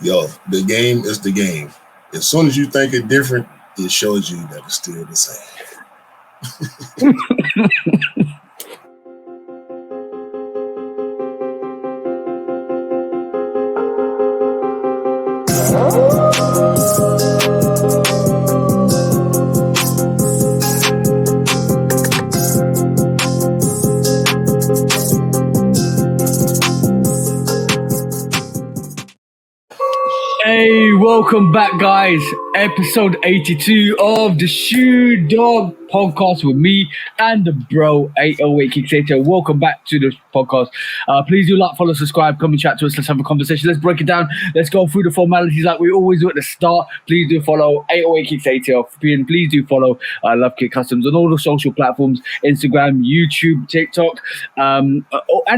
Yo, the game is the game. As soon as you think it different, it shows you that it's still the same. Hey, welcome back, guys. Episode 82 of the Shoe Dog podcast with me and the bro 808 Kicks ATL. Welcome back to the podcast. Please do like, follow, subscribe, come and chat to us. Let's have a conversation. Let's break it down. Let's go through the formalities like we always do at the start. Please do follow 808 Kicks ATL. Please do follow Love Kick Customs on all the social platforms: Instagram, YouTube, TikTok, and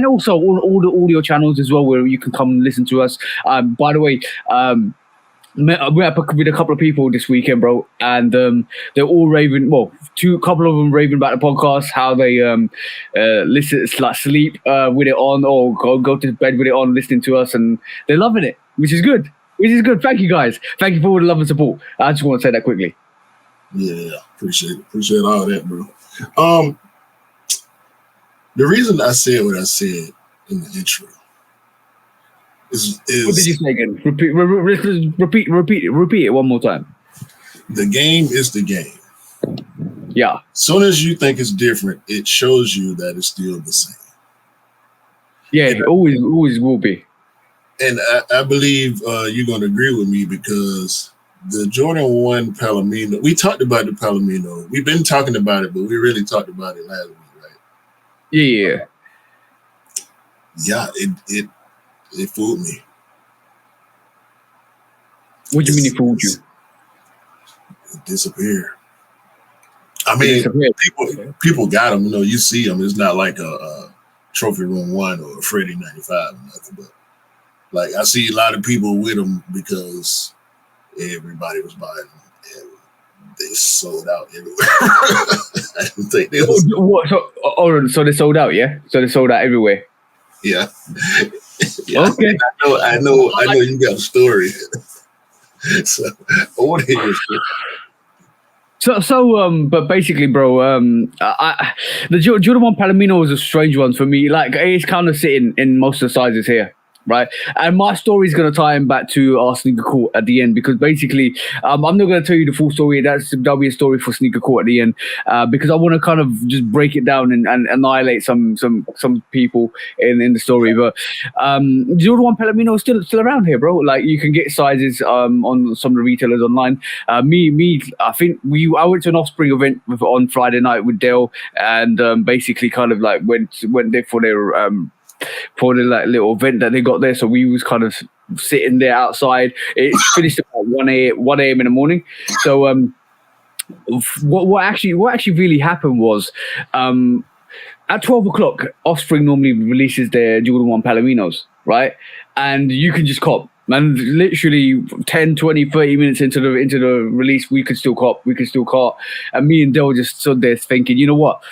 also all the audio channels as well, where you can come and listen to us. By the way, met up with a couple of people this weekend, bro, and they're all raving. Well, couple of them raving about the podcast, how they listen, like sleep with it on, or go to bed with it on, listening to us, and they're loving it, which is good. Thank you, guys. Thank you for all the love and support. I just want to say that quickly. Yeah, appreciate all that, bro. The reason I said what I said in the intro is what did you say again? Repeat it one more time. The game is the game. Yeah. As soon as you think it's different, it shows you that it's still the same. Yeah, it always will be. And I believe you're going to agree with me, because the Jordan 1 Palomino, we talked about the Palomino. We've been talking about it, but we really talked about it last week, right? Yeah. Yeah, it fooled me. What do you mean it fooled you? It disappeared. I mean, people got them. You know, you see them. It's not like a Trophy Room 1 or a Freddie 95 or nothing. But like, I see a lot of people with them because everybody was buying them, and they sold out everywhere. I didn't think they was. So they sold out, yeah? So they sold out everywhere. Yeah. Yeah, okay. I know you got a story. So I want to hear your story. But basically, bro, the Jordan 1 Palomino was a strange one for me. Like, it's kind of sitting in most of the sizes here, right? And my story is going to tie him back to our sneaker court at the end, because basically, I'm not going to tell you the full story. That'll be a story for sneaker court at the end, because I want to kind of just break it down and annihilate some people in the story. But Jordan 1 Palomino is still around here, bro. Like, you can get sizes on some of the retailers online. I think I went to an Offspring event on Friday night with Dale, and basically kind of like went there for their like little event that they got there. So we was kind of sitting there outside. It finished about 1 a.m. in the morning. So what actually really happened was, at 12 o'clock, Offspring normally releases their Jordan 1 Palominos, right? And you can just cop. And literally 10, 20, 30 minutes into the release, we could still cop. And me and Dale just stood there thinking, you know what?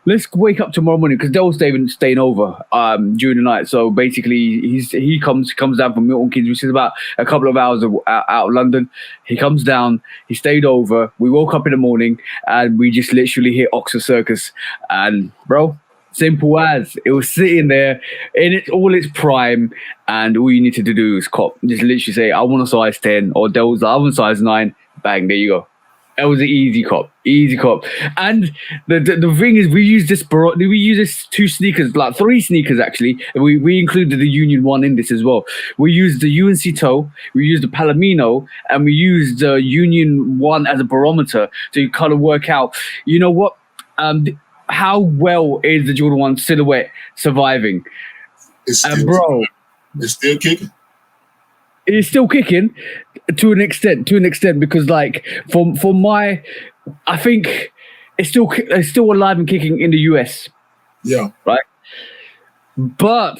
Let's wake up tomorrow morning, because Dale's staying over during the night. So basically, he comes down from Milton Keynes, which is about a couple of hours out of London. He comes down. He stayed over. We woke up in the morning, and we just literally hit Oxford Circus. And bro, simple as, it was sitting there in all its prime, and all you needed to do is cop. Just literally say, I want a size 10, or Dale's like, I want a size 9. Bang, there you go. It was an easy cop. And the thing is, we use this two sneakers, like 3 sneakers actually. We included the Union 1 in this as well. We used the UNC toe, we used the Palomino, and we used the Union 1 as a barometer to kind of work out, you know what, how well is the Jordan 1 silhouette surviving? It's still kicking. It's still kicking to an extent, because like for my, I think it's still alive and kicking in the US. Yeah. Right. But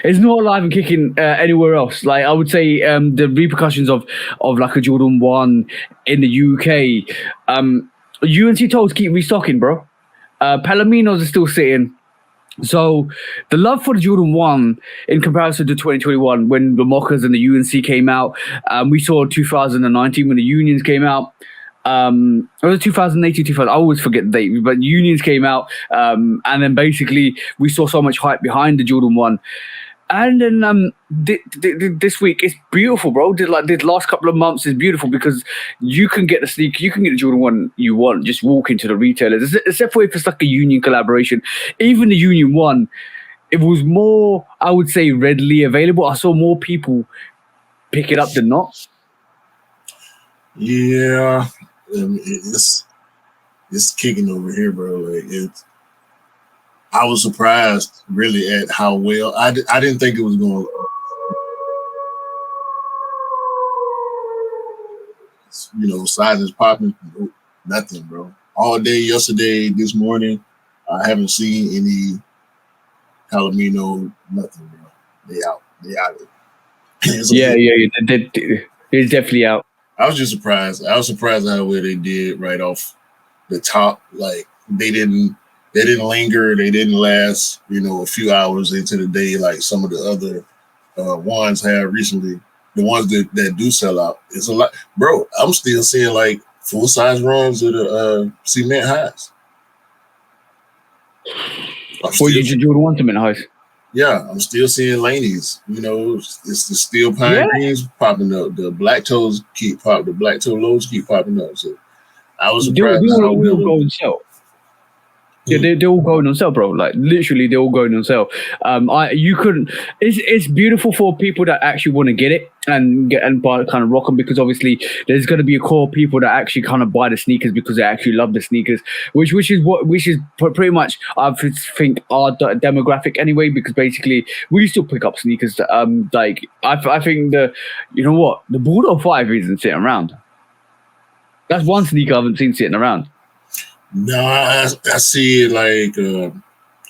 it's not alive and kicking anywhere else. Like, I would say the repercussions of like a Jordan 1 in the UK, UNC toes keep restocking, bro. Palominos are still sitting. So the love for the Jordan 1 in comparison to 2021 when the Moccas and the UNC came out, we saw 2019 when the Unions came out. It was 2018, 2000. I always forget the date, but Unions came out, and then basically we saw so much hype behind the Jordan 1. And then this week it's beautiful, bro. This last couple of months is beautiful because you can get the sneaker, you can get the Jordan 1 you want. Just walk into the retailers, except for if it's like a Union collaboration. Even the Union 1, it was more, I would say, readily available. I saw more people pick it up than not. Yeah, it's kicking over here, bro. Like I was surprised really at how well I didn't think it was going. Sizes popping, nothing, bro. All day yesterday, this morning, I haven't seen any Palomino, nothing, bro. They out. It's definitely out. I was just surprised. I was surprised how well they did right off the top. Like they didn't linger. They didn't last, a few hours into the day like some of the other ones have recently. The ones that do sell out, it's a lot, bro. I'm still seeing like full size runs of the cement highs. For you, Jordan 1 cement highs. Yeah, I'm still seeing Laney's. It's the steel pine greens popping up. The black toes keep popping. The black toe lows keep popping up. So I was surprised how well go and sell. Yeah, they're all going on sale, bro. Like literally, they're all going on sale. You couldn't. It's beautiful for people that actually want to get it and buy, kind of rock them, because obviously there's going to be a core of people that actually kind of buy the sneakers because they actually love the sneakers, which is pretty much I think our demographic anyway. Because basically we still pick up sneakers. Like I think the Bulldog 5 isn't sitting around. That's one sneaker I haven't seen sitting around. No, I see it like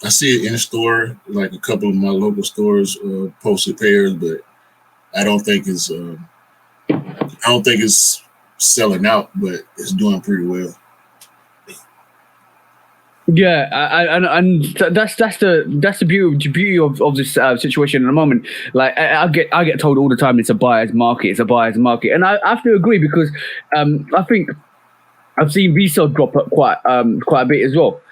I see it in store, like a couple of my local stores posted pairs, but I don't think it's selling out, but it's doing pretty well. Yeah, and that's the beauty of this situation at the moment. Like I get told all the time, it's a buyer's market, and I have to agree because I think I've seen resale drop up quite a bit as well.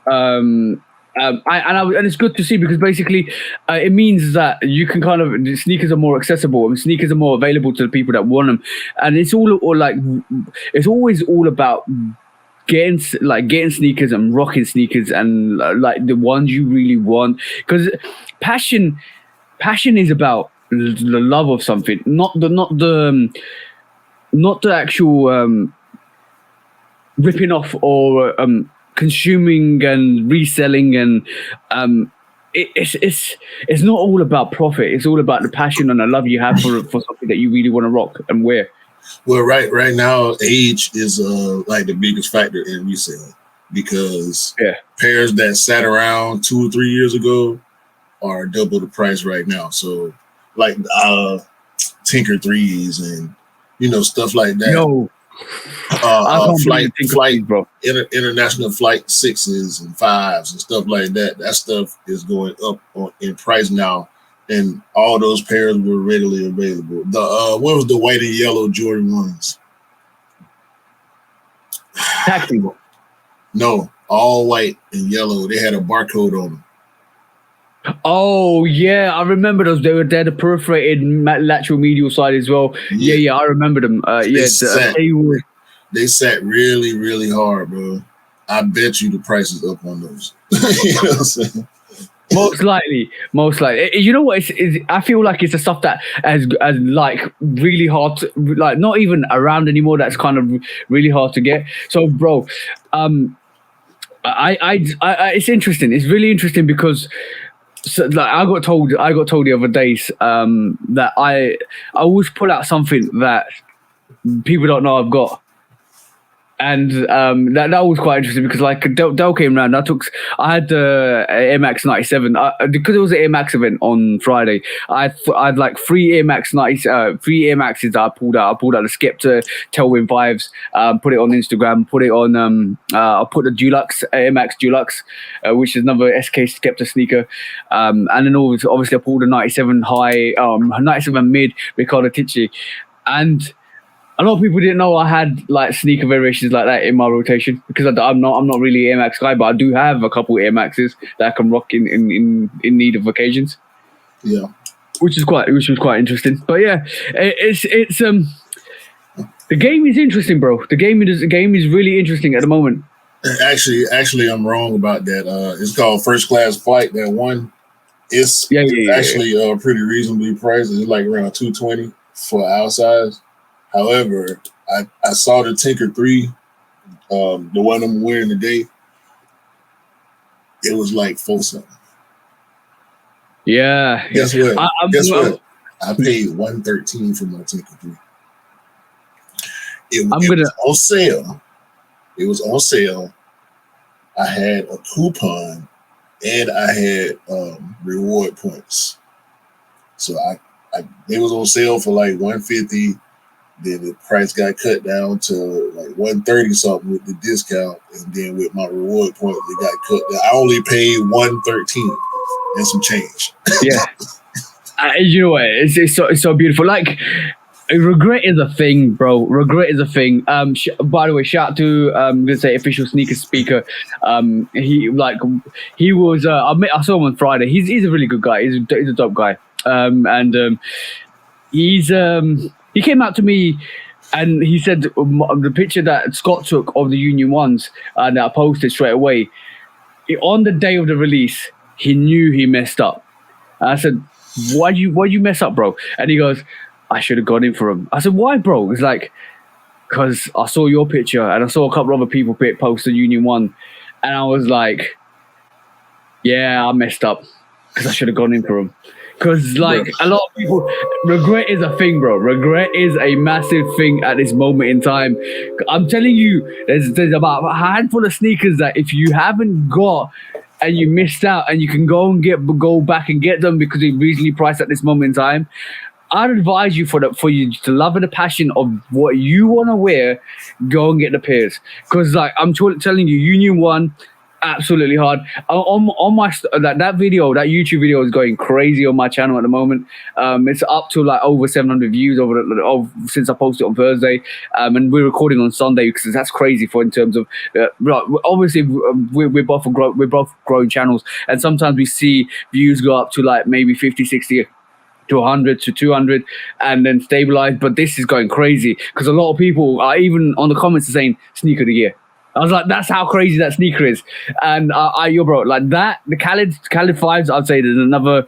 And it's good to see because basically it means that you can the sneakers are more accessible and sneakers are more available to the people that want them. And it's it's always all about getting sneakers and rocking sneakers and like the ones you really want, because passion is about the love of something, not the actual ripping off or consuming and reselling, and it's not all about profit. It's all about the passion and the love you have for something that you really want to rock and wear. Well, right now, age is like the biggest factor in resale, because pairs that sat around 2 or 3 years ago are double the price right now. So like Tinker 3s and stuff like that. International flight 6s and 5s and stuff like that. That stuff is going up in price now, and all those pairs were readily available. What was the white and yellow Jordan 1s? Taxi. No, all white and yellow. They had a barcode on them. Oh yeah, I remember those. They had a perforated lateral medial side as well. Yeah, I remember them. They sat really, really hard, bro. I bet you the price is up on those. You know what I'm saying? Most likely. You know what? I feel like it's the stuff that as like really hard to, like not even around anymore. That's kind of really hard to get. So, bro, it's interesting. It's really interesting because. So, like I got told the other days that I always pull out something that people don't know I've got, And that was quite interesting because like Dell came around. I had the Air Max 97 because it was an Air Max event on Friday. I had like three Air Maxes that I pulled out. I pulled out the Skepta Tailwind 5s, put it on Instagram, put it on. I put the Dulux Air Max Dulux, which is another SK Skepta sneaker, and then obviously I pulled a 97 high, 97 mid Riccardo Ticci, and a lot of people didn't know I had like sneaker variations like that in my rotation because I'm not really Air Max guy, but I do have a couple Air Maxes that I can rock in need of occasions. Yeah, which was quite interesting. But yeah, it's the game is interesting, bro. The game is really interesting at the moment. Actually, I'm wrong about that. It's called First Class Flight. That one, it's actually pretty reasonably priced. It's like around $220 for our size. However, I saw the Tinker 3, the one I'm wearing today. It was like $4 Yeah. Guess what? What? I paid $113 for my Tinker 3. It was on sale. It was on sale. I had a coupon and I had reward points. So it was on sale for like $150. Then the price got cut down to like $130 something with the discount, and then with my reward points, it got cut down. I only paid $113 and some change. Yeah, you know what? It's so beautiful. Like regret is a thing, bro. Regret is a thing. By the way, shout out to let's say official sneaker speaker. He was. I saw him on Friday. He's a really good guy. He's a dope guy. He came out to me and he said the picture that Scott took of the Union Ones that I posted straight away, on the day of the release, he knew he messed up. And I said, why'd you mess up, bro? And he goes, I should have gone in for him. I said, why, bro? It's like, because I saw your picture and I saw a couple other people post the Union One. And I was like, yeah, I messed up because I should have gone in for him. Because, like, a lot of people, regret is a thing, bro. Regret is a massive thing at this moment in time. I'm telling you, there's about a handful of sneakers that if you haven't got and you missed out and you can go back and get them because they're reasonably priced at this moment in time, I'd advise you for you to love and the passion of what you want to wear, go and get the pairs. Because, like, I'm telling you, Union One, absolutely hard. On my that video, that YouTube video is going crazy on my channel at the moment. It's up to like over 700 views since I posted on Thursday, and we're recording on Sunday because that's crazy in terms of obviously we're both growing channels, and sometimes we see views go up to like maybe 50, 60 to 100 to 200 and then stabilize. But this is going crazy because a lot of people are even on the comments are saying sneaker of the year. I was like, that's how crazy that sneaker is. And yo, bro, like that, the Khaled 5s, I'd say there's another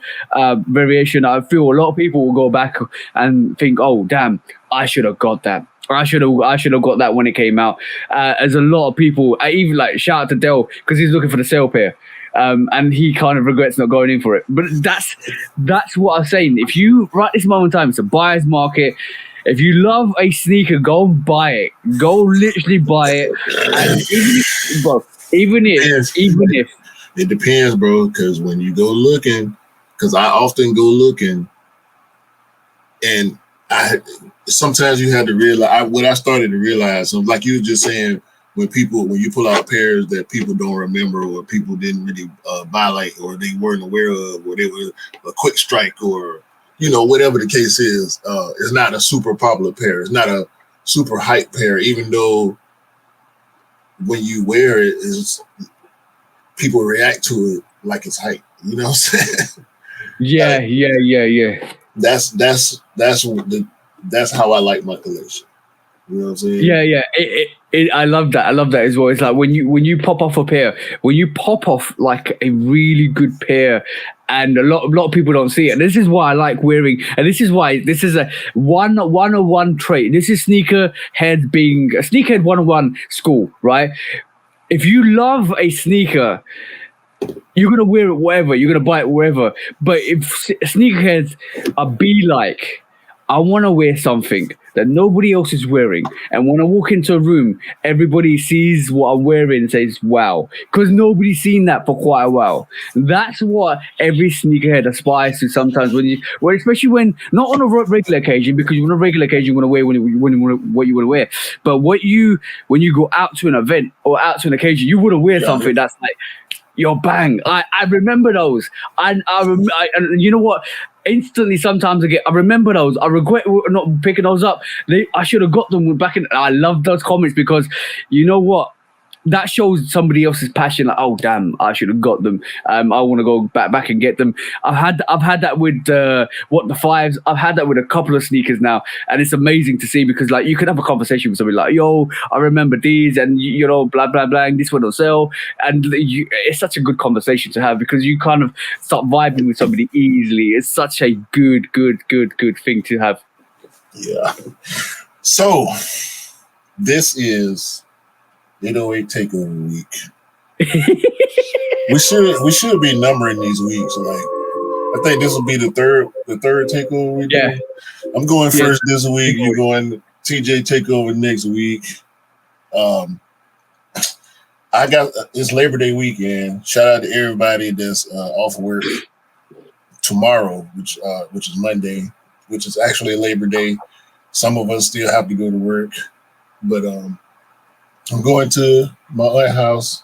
variation. I feel a lot of people will go back and think, oh, damn, I should have got that. I should have got that when it came out. As a lot of people, I even like shout out to Dell because he's looking for the sale pair. And he kind of regrets not going in for it. But that's what I'm saying. If you, right this moment in time, it's a buyer's market. If you love a sneaker, go and buy it. Go literally buy it. And even if it depends, bro. Because when you go looking, because I often go looking, and sometimes you have to realize what I started to realize. So like you were just saying, when you pull out pairs that people don't remember or people didn't really buy, like, or they weren't aware of, or they were a quick strike, or whatever the case is, it's not a super popular pair. It's not a super hype pair, even though when you wear it, people react to it like it's hype. You know what I'm saying? Yeah, yeah. That's how I like my collection. You know what I'm saying? Yeah. I love that. I love that as well. It's like when you pop off a pair, when you pop off like a really good pair, and a lot of people don't see it. And this is why I like wearing, and this is why this is a 101 trait. This is sneakerhead being a sneakerhead 101 school, right? If you love a sneaker, you're gonna wear it wherever. You're gonna buy it wherever. But if sneakerheads are be like, I want to wear something that nobody else is wearing. And when I walk into a room, everybody sees what I'm wearing and says, wow. Because nobody's seen that for quite a while. That's what every sneakerhead aspires to sometimes, especially when, not on a regular occasion, because on a regular occasion, you want to wear what you want to wear. But when you go out to an event or out to an occasion, you want to wear something that's like, yo, bang. I remember those. And you know what? Instantly, sometimes I remember those. I regret not picking those up. I should have got them back in. I love those comments because you know what? That shows somebody else's passion. Like, oh damn, I should have got them. I want to go back and get them. I've had that with what the fives. I've had that with a couple of sneakers now, and it's amazing to see because like you can have a conversation with somebody like, yo, I remember these, and you know, blah blah blah. And this one will sell, and it's such a good conversation to have because you kind of start vibing with somebody easily. It's such a good thing to have. Yeah. So this is 808 Takeover Week. we should be numbering these weeks. Like I think this will be the third Takeover week. Yeah. I'm going first this week. You're going TJ Takeover next week. I got it's Labor Day weekend. Shout out to everybody that's off work tomorrow, which is Monday, which is actually Labor Day. Some of us still have to go to work, but I'm going to my aunt's house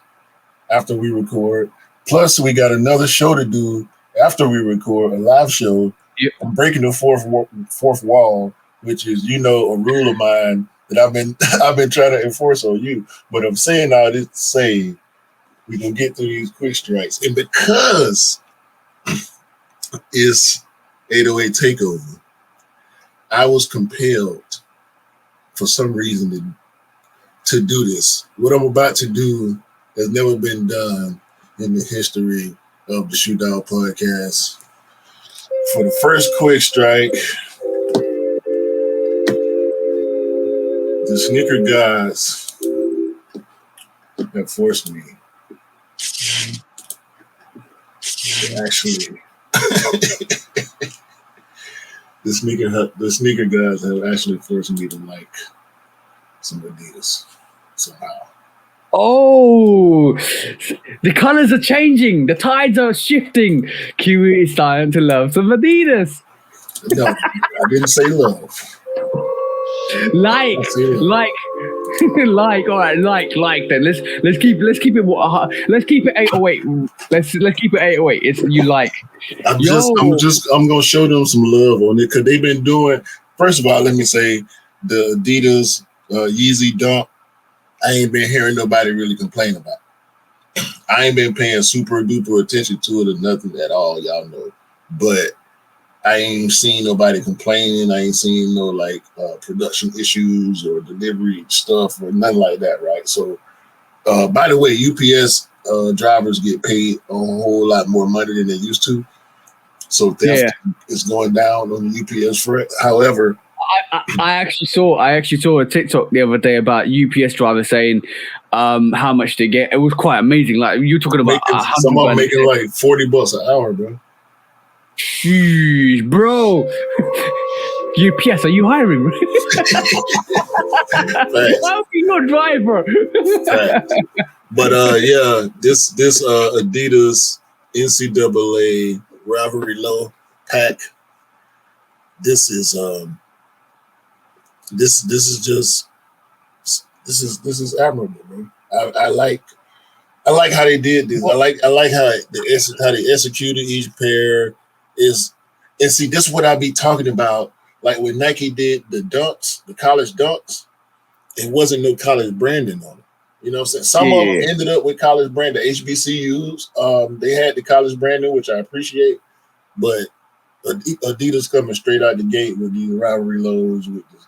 after we record. Plus, we got another show to do after we record, a live show. Yep. I'm breaking the fourth wall, which is, you know, a rule of mine that I've been trying to enforce on you. But I'm saying all this to say we can get through these quick strikes. And because it's 808 Takeover, I was compelled for some reason to do this. What I'm about to do has never been done in the history of the Shoot Dog Podcast. For the first quick strike, the sneaker gods have forced me to actually the sneaker gods have actually forced me to like some Adidas somehow. Oh, the colors are changing. The tides are shifting. Kiwi is starting to love some Adidas. No, I didn't say love. Like. All right, like. Then let's keep it 808. Let's keep it 808. It's you like. I'm gonna show them some love on it because they've been doing. First of all, let me say the Adidas Yeezy Dunk. I ain't been hearing nobody really complain about it. I ain't been paying super duper attention to it or nothing at all, y'all know. But I ain't seen nobody complaining. I ain't seen no like production issues or delivery stuff or nothing like that, right? So, by the way, UPS drivers get paid a whole lot more money than they used to. So theft is going down on the UPS front. However, I actually saw a TikTok the other day about UPS drivers saying how much they get. It was quite amazing. Like you're talking about someone making like $40 an hour, bro. Jeez, bro. UPS, are you hiring? Why are you not driver? But yeah, this Adidas NCAA rivalry low pack. This is admirable, man. I like how they did this. I like how they executed each pair is, and see, this is what I be talking about. Like when Nike did the dunks, the college dunks, it wasn't no college branding on it. You know what I'm saying? Some of them ended up with college brand. The HBCUs, they had the college branding, which I appreciate, but Adidas coming straight out the gate with these rivalry lows with this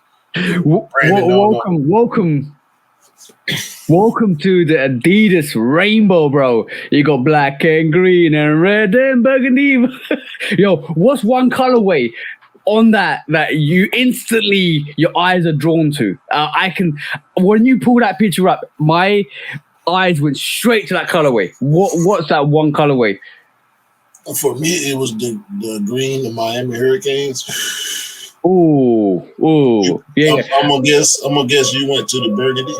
Welcome to the Adidas rainbow, bro. You got black and green and red and burgundy. Yo, what's one colorway on that you instantly your eyes are drawn to? When you pull that picture up, my eyes went straight to that colorway. What's that one colorway? For me, it was the green, the Miami Hurricanes. Ooh, yeah. I'm gonna guess you went to the Burgundy.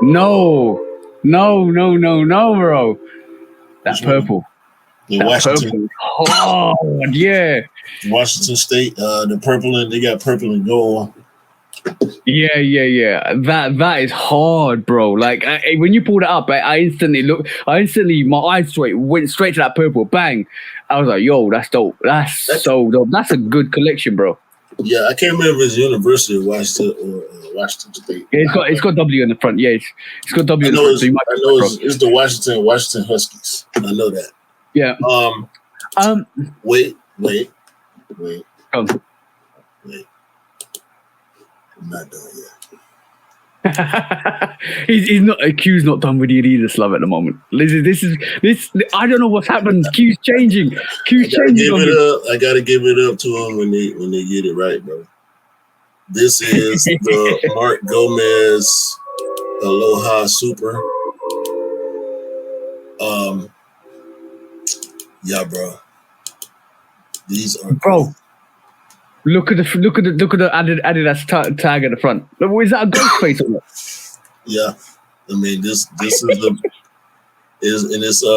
No, bro. That purple. The Washington. Purple. Oh, yeah. Washington State. The purple and they got purple and gold. Yeah. That is hard, bro. Like when you pulled it up, I instantly my eyes went straight to that purple. Bang! I was like, yo, that's dope. That's so dope. That's a good collection, bro. Yeah, I can't remember if it's University of Washington or Washington State. Yeah, it's got W in the front. Yeah, it's got W in the front. So it's the Washington Huskies. I know that. Yeah. Wait. I'm not done yet. Q's not done with the Adidas love at the moment. This I don't know what's happened. Q's changing. I gotta give it up to them when they get it right, bro. This is the Mark Gomez Aloha Super. Yeah, bro. These are bro. Look at the Adidas tag at the front. Is that a ghost face on it? Yeah, I mean this is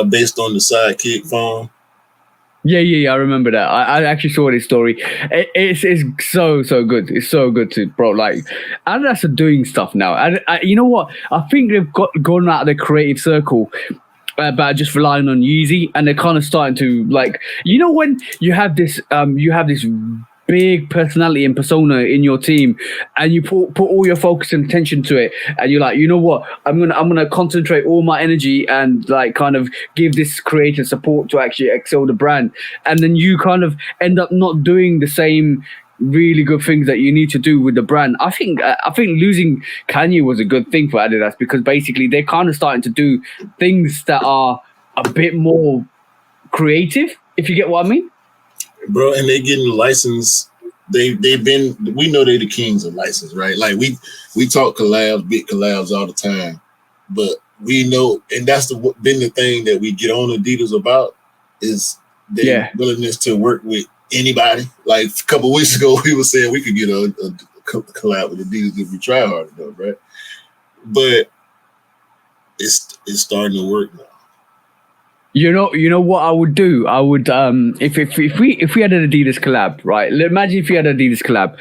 based on the Sidekick phone. Yeah. I remember that. I actually saw this story. It's so good. It's so good to bro. Like Adidas are doing stuff now. I you know what? I think they've gone out of the creative circle about just relying on Yeezy, and they're kind of starting to like, you know, when you have this big personality and persona in your team, and you put all your focus and attention to it, and you're like, you know what, I'm gonna concentrate all my energy and like kind of give this creative support to actually excel the brand, and then you kind of end up not doing the same really good things that you need to do with the brand. I think losing Kanye was a good thing for Adidas, because basically they're kind of starting to do things that are a bit more creative, if you get what I mean. Bro, and they getting licensed. We know they're the kings of license, right? Like we talk collabs, big collabs all the time, but we know, and that's been the thing that we get on Adidas about, is their willingness to work with anybody. Like a couple of weeks ago, we were saying we could get a collab with Adidas if we try hard enough, right? But it's starting to work now. You know what I would do? I would if we had an Adidas collab, right? Imagine if we had an Adidas collab.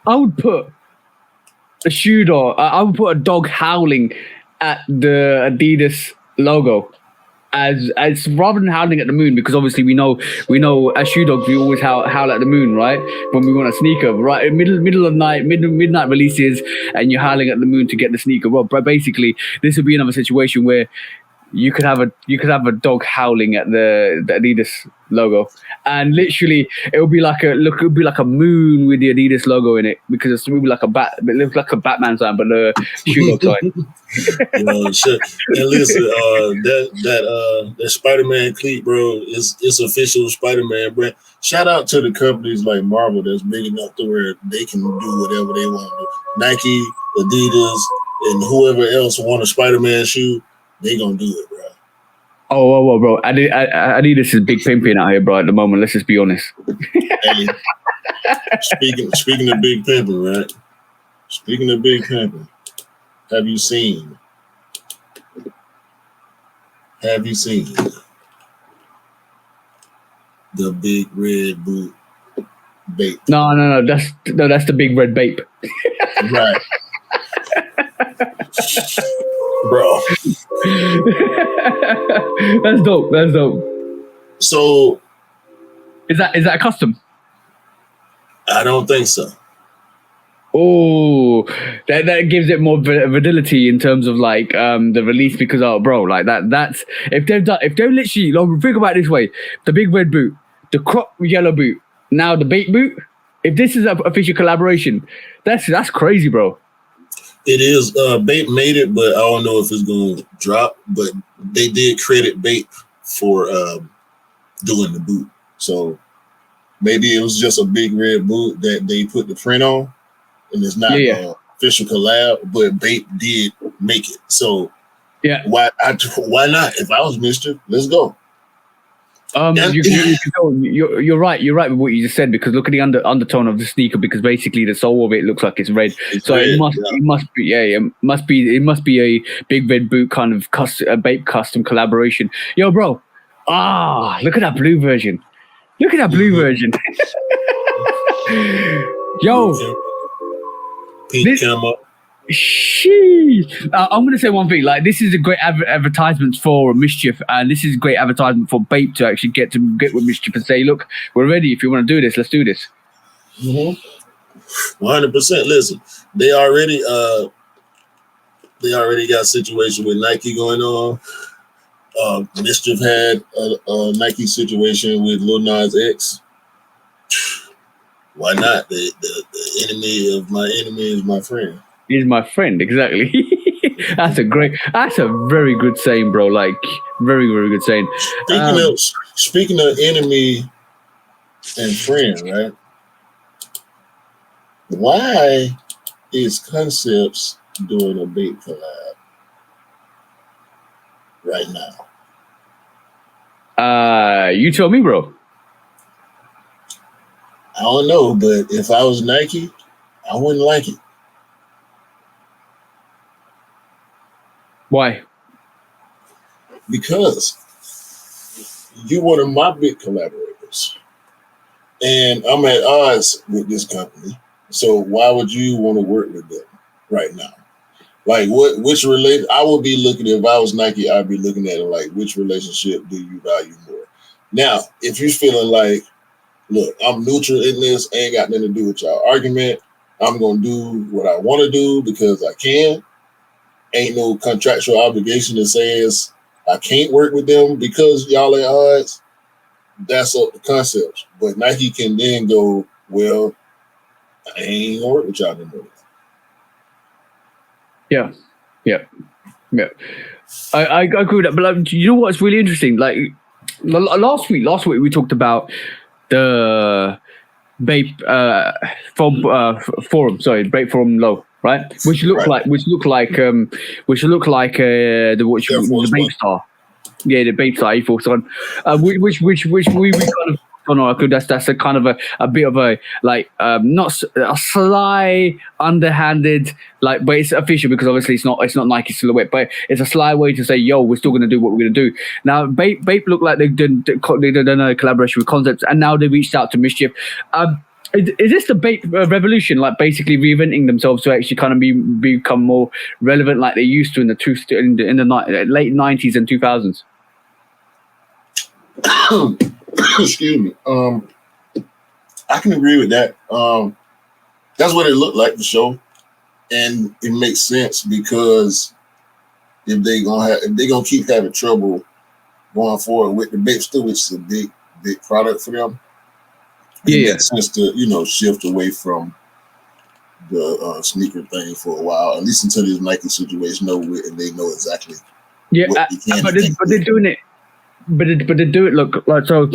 I would put a shoe dog. I would put a dog howling at the Adidas logo, as rather than howling at the moon, because obviously we know as shoe dogs we always howl at the moon, right? When we want a sneaker, right? Middle of night, midnight releases, and you're howling at the moon to get the sneaker. Well, but basically this would be another situation where you could have a dog howling at the Adidas logo, and literally it would be like a moon with the Adidas logo in it, because it would be like it looks like a Batman sign, but the shoe dog sign. Shit. And listen, that Spider-Man cleat, bro, it's official Spider-Man brand. Shout out to the companies like Marvel that's big enough to where they can do whatever they want to. Nike, Adidas, and whoever else want a Spider-Man shoe, they gonna do it, bro. Oh, bro. Adidas is big pimping out here, bro, at the moment. Let's just be honest. Hey, speaking of big pimping, right? Speaking of big pimping, have you seen the big red boot bape? No. That's the big red bape. Right. Bro. That's dope. So is that custom? I don't think so. Oh, that gives it more validity in terms of like the release, because bro, like that's if they've literally, like, think about it this way: the big red boot, the crop yellow boot, now the bait boot. If this is an official collaboration, that's crazy, bro. It is. Bape made it, but I don't know if it's going to drop. But they did credit Bape for doing the boot. So maybe it was just a big red boot that they put the print on, and it's not an official collab. But Bape did make it. So why not? If I was Mister, let's go. You're right. You're right with what you just said, because look at the undertone of the sneaker, because basically the sole of it looks like it's red. So red, it must be a big red boot kind of a Bape custom collaboration. Yo, bro. Look at that blue version. Look at that blue version. Yo. Pink camera. Sheesh. I'm going to say one thing. Like, this is a great advertisement for Mischief, and this is a great advertisement for Bape to actually get with Mischief and say, look, we're ready. If you want to do this, let's do this. 100%. Listen, they already got a situation with Nike going on. Mischief had a Nike situation with Lil Nas X. Why not? The enemy of my enemy is my friend. He's my friend, exactly. That's a very good saying, bro. Like, very, very good saying. Speaking of enemy and friend, right? Why is Concepts doing a Bape collab right now? You tell me, bro. I don't know, but if I was Nike, I wouldn't like it. Why? Because you're one of my big collaborators, and I'm at odds with this company. So why would you want to work with them right now? Like, which relate? I would be looking, if I was Nike, I'd be looking at it like, which relationship do you value more? Now, if you're feeling like, look, I'm neutral in this, ain't got nothing to do with y'all argument, I'm gonna do what I want to do because I can. Ain't no contractual obligation that says I can't work with them because y'all at odds. That's up to Concepts. But Nike can then go, well, I ain't gonna work with y'all anymore. Yeah. I agree with that. But like, you know what's really interesting? Like last week we talked about the Bape forum. Sorry, Bape forum low. Right, which look like the Bape Star, the Bape Star A4 one, which we kind of don't know. That's a kind of a bit of a like not a sly, underhanded like, but it's official because obviously it's not Nike silhouette, but it's a sly way to say, yo, we're still gonna do what we're gonna do. Now Bape look like they've done a collaboration with Concepts, and now they reached out to Mischief. Is this the Bape revolution, like basically reinventing themselves to actually kind of become more relevant, like they used to in the late 90s and 2000s? Excuse me. I can agree with that. That's what it looked like, the show, and it makes sense because if they're gonna keep having trouble going forward with the Bape still, which is a big product for them. It makes sense to shift away from the sneaker thing for a while, at least until this Nike situation over with, and they know exactly. What they're doing it. But they do it look like so.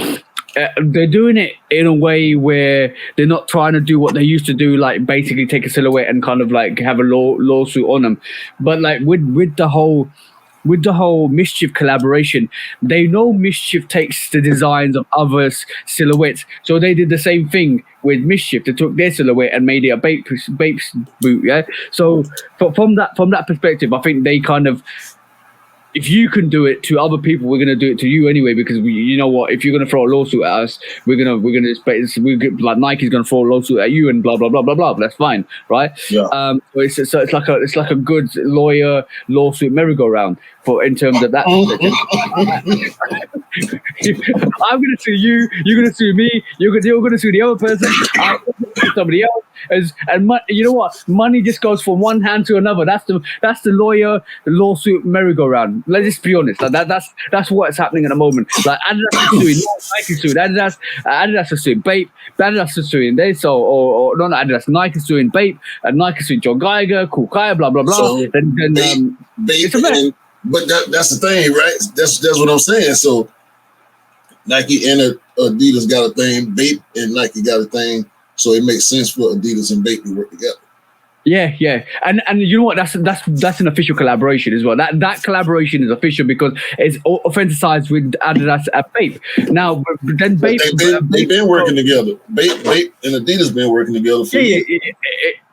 They're doing it in a way where they're not trying to do what they used to do, like basically take a silhouette and kind of like have a lawsuit on them. But like with the whole Mischief collaboration, they know Mischief takes the designs of other silhouettes, so they did the same thing with Mischief. They took their silhouette and made it a Bape boot. Yeah. So from that perspective, I think they kind of, if you can do it to other people, we're gonna do it to you anyway. Because you know what? If you're gonna throw a lawsuit at us, we're gonna like Nike's gonna throw a lawsuit at you and blah blah blah blah blah. That's fine, right? Yeah. So it's like a good lawsuit merry-go-round in terms of that. I'm gonna sue you. You're gonna sue me. You're gonna sue the other person. I'm gonna sue somebody else. And you know what? Money just goes from one hand to another. That's the lawsuit merry-go-round. Let's just be honest. Like that's what's happening at the moment. Like Adidas is suing, Nike suing. Adidas is suing Bape. Adidas is suing this or not Adidas. Nike is suing Bape. And Nike suing John Geiger, Cool Kaya, blah blah blah. So Bape, it's a mess. But that's the thing, right? That's what I'm saying. So Nike and Adidas got a thing. Bape and Nike got a thing. So it makes sense for Adidas and Bape to work together. Yeah, yeah, and you know what? That's an official collaboration as well. That collaboration is official because it's authenticized with Adidas at Bape. Now, but then Bape, they've been working together. Bape and Adidas been working together for years.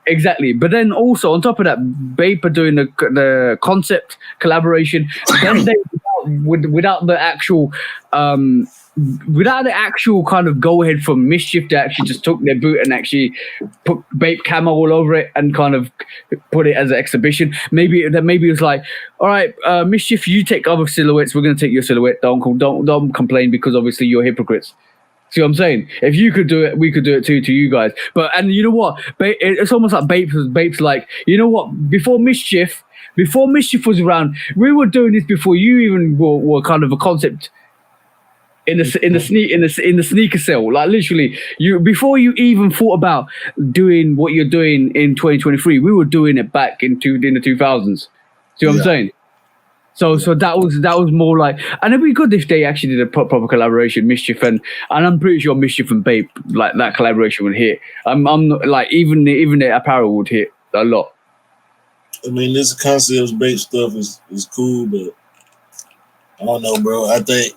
Exactly. But then also on top of that, Bape are doing the concept collaboration. Then they without the actual kind of go ahead from Mischief, they actually just took their boot and actually put Bape camo all over it and kind of put it as an exhibition. Maybe it's like, all right, Mischief, you take other silhouettes, we're going to take your silhouette. Don't complain because obviously you're hypocrites. See what I'm saying? If you could do it, we could do it too to you guys. But and you know what? It's almost like Bape's like, you know what? Before Mischief was around, we were doing this before you even were kind of a concept in the sneaker cell. Like literally, before you even thought about doing what you're doing in 2023, we were doing it back in the 2000s. See what I'm saying? So that was more like, and it'd be good if they actually did a proper collaboration, Mischief and I'm pretty sure Mischief and Bape, like that collaboration would hit. I'm not, like even the apparel would hit a lot. I mean, this concepts Bape stuff is cool, but I don't know, bro. I think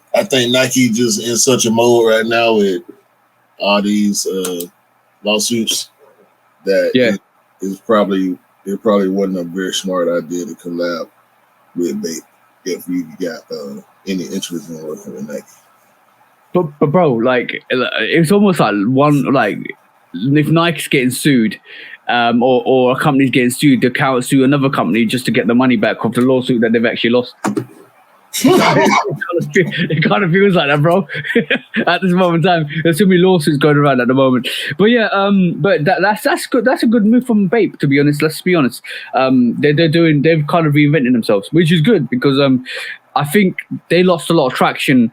Nike just in such a mode right now with all these lawsuits that it probably wasn't a very smart idea to collab with Bape if you got any interest in working with Nike. But bro, like it's almost like if Nike's getting sued, or a company's getting sued, they can't sue another company just to get the money back of the lawsuit that they've actually lost. It kind of feels like that, bro. At this moment in time, there's so many lawsuits going around at the moment. But yeah, but that's good. That's a good move from Bape, to be honest. Let's be honest. They've kind of reinvented themselves, which is good because I think they lost a lot of traction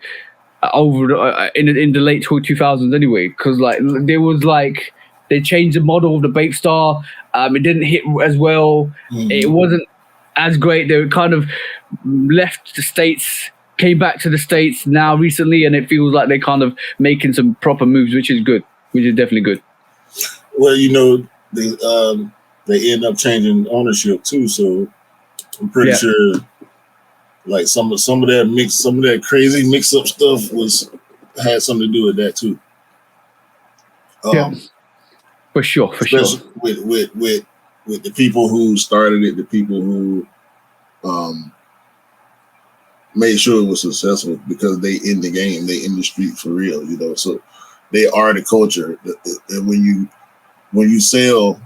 over in the late 2000s anyway. Because like there was like they changed the model of the Bape Star. It didn't hit as well. Mm-hmm. It wasn't as great. They kind of left the States, came back to the States now recently, and it feels like they're kind of making some proper moves, which is good, which is definitely good. Well, you know, they end up changing ownership too, so I'm pretty sure like some of that crazy mix up stuff had something to do with that too. For sure. With the people who started it, the people who made sure it was successful because they in the game, they in the street for real, you know. So they are the culture. And when you sell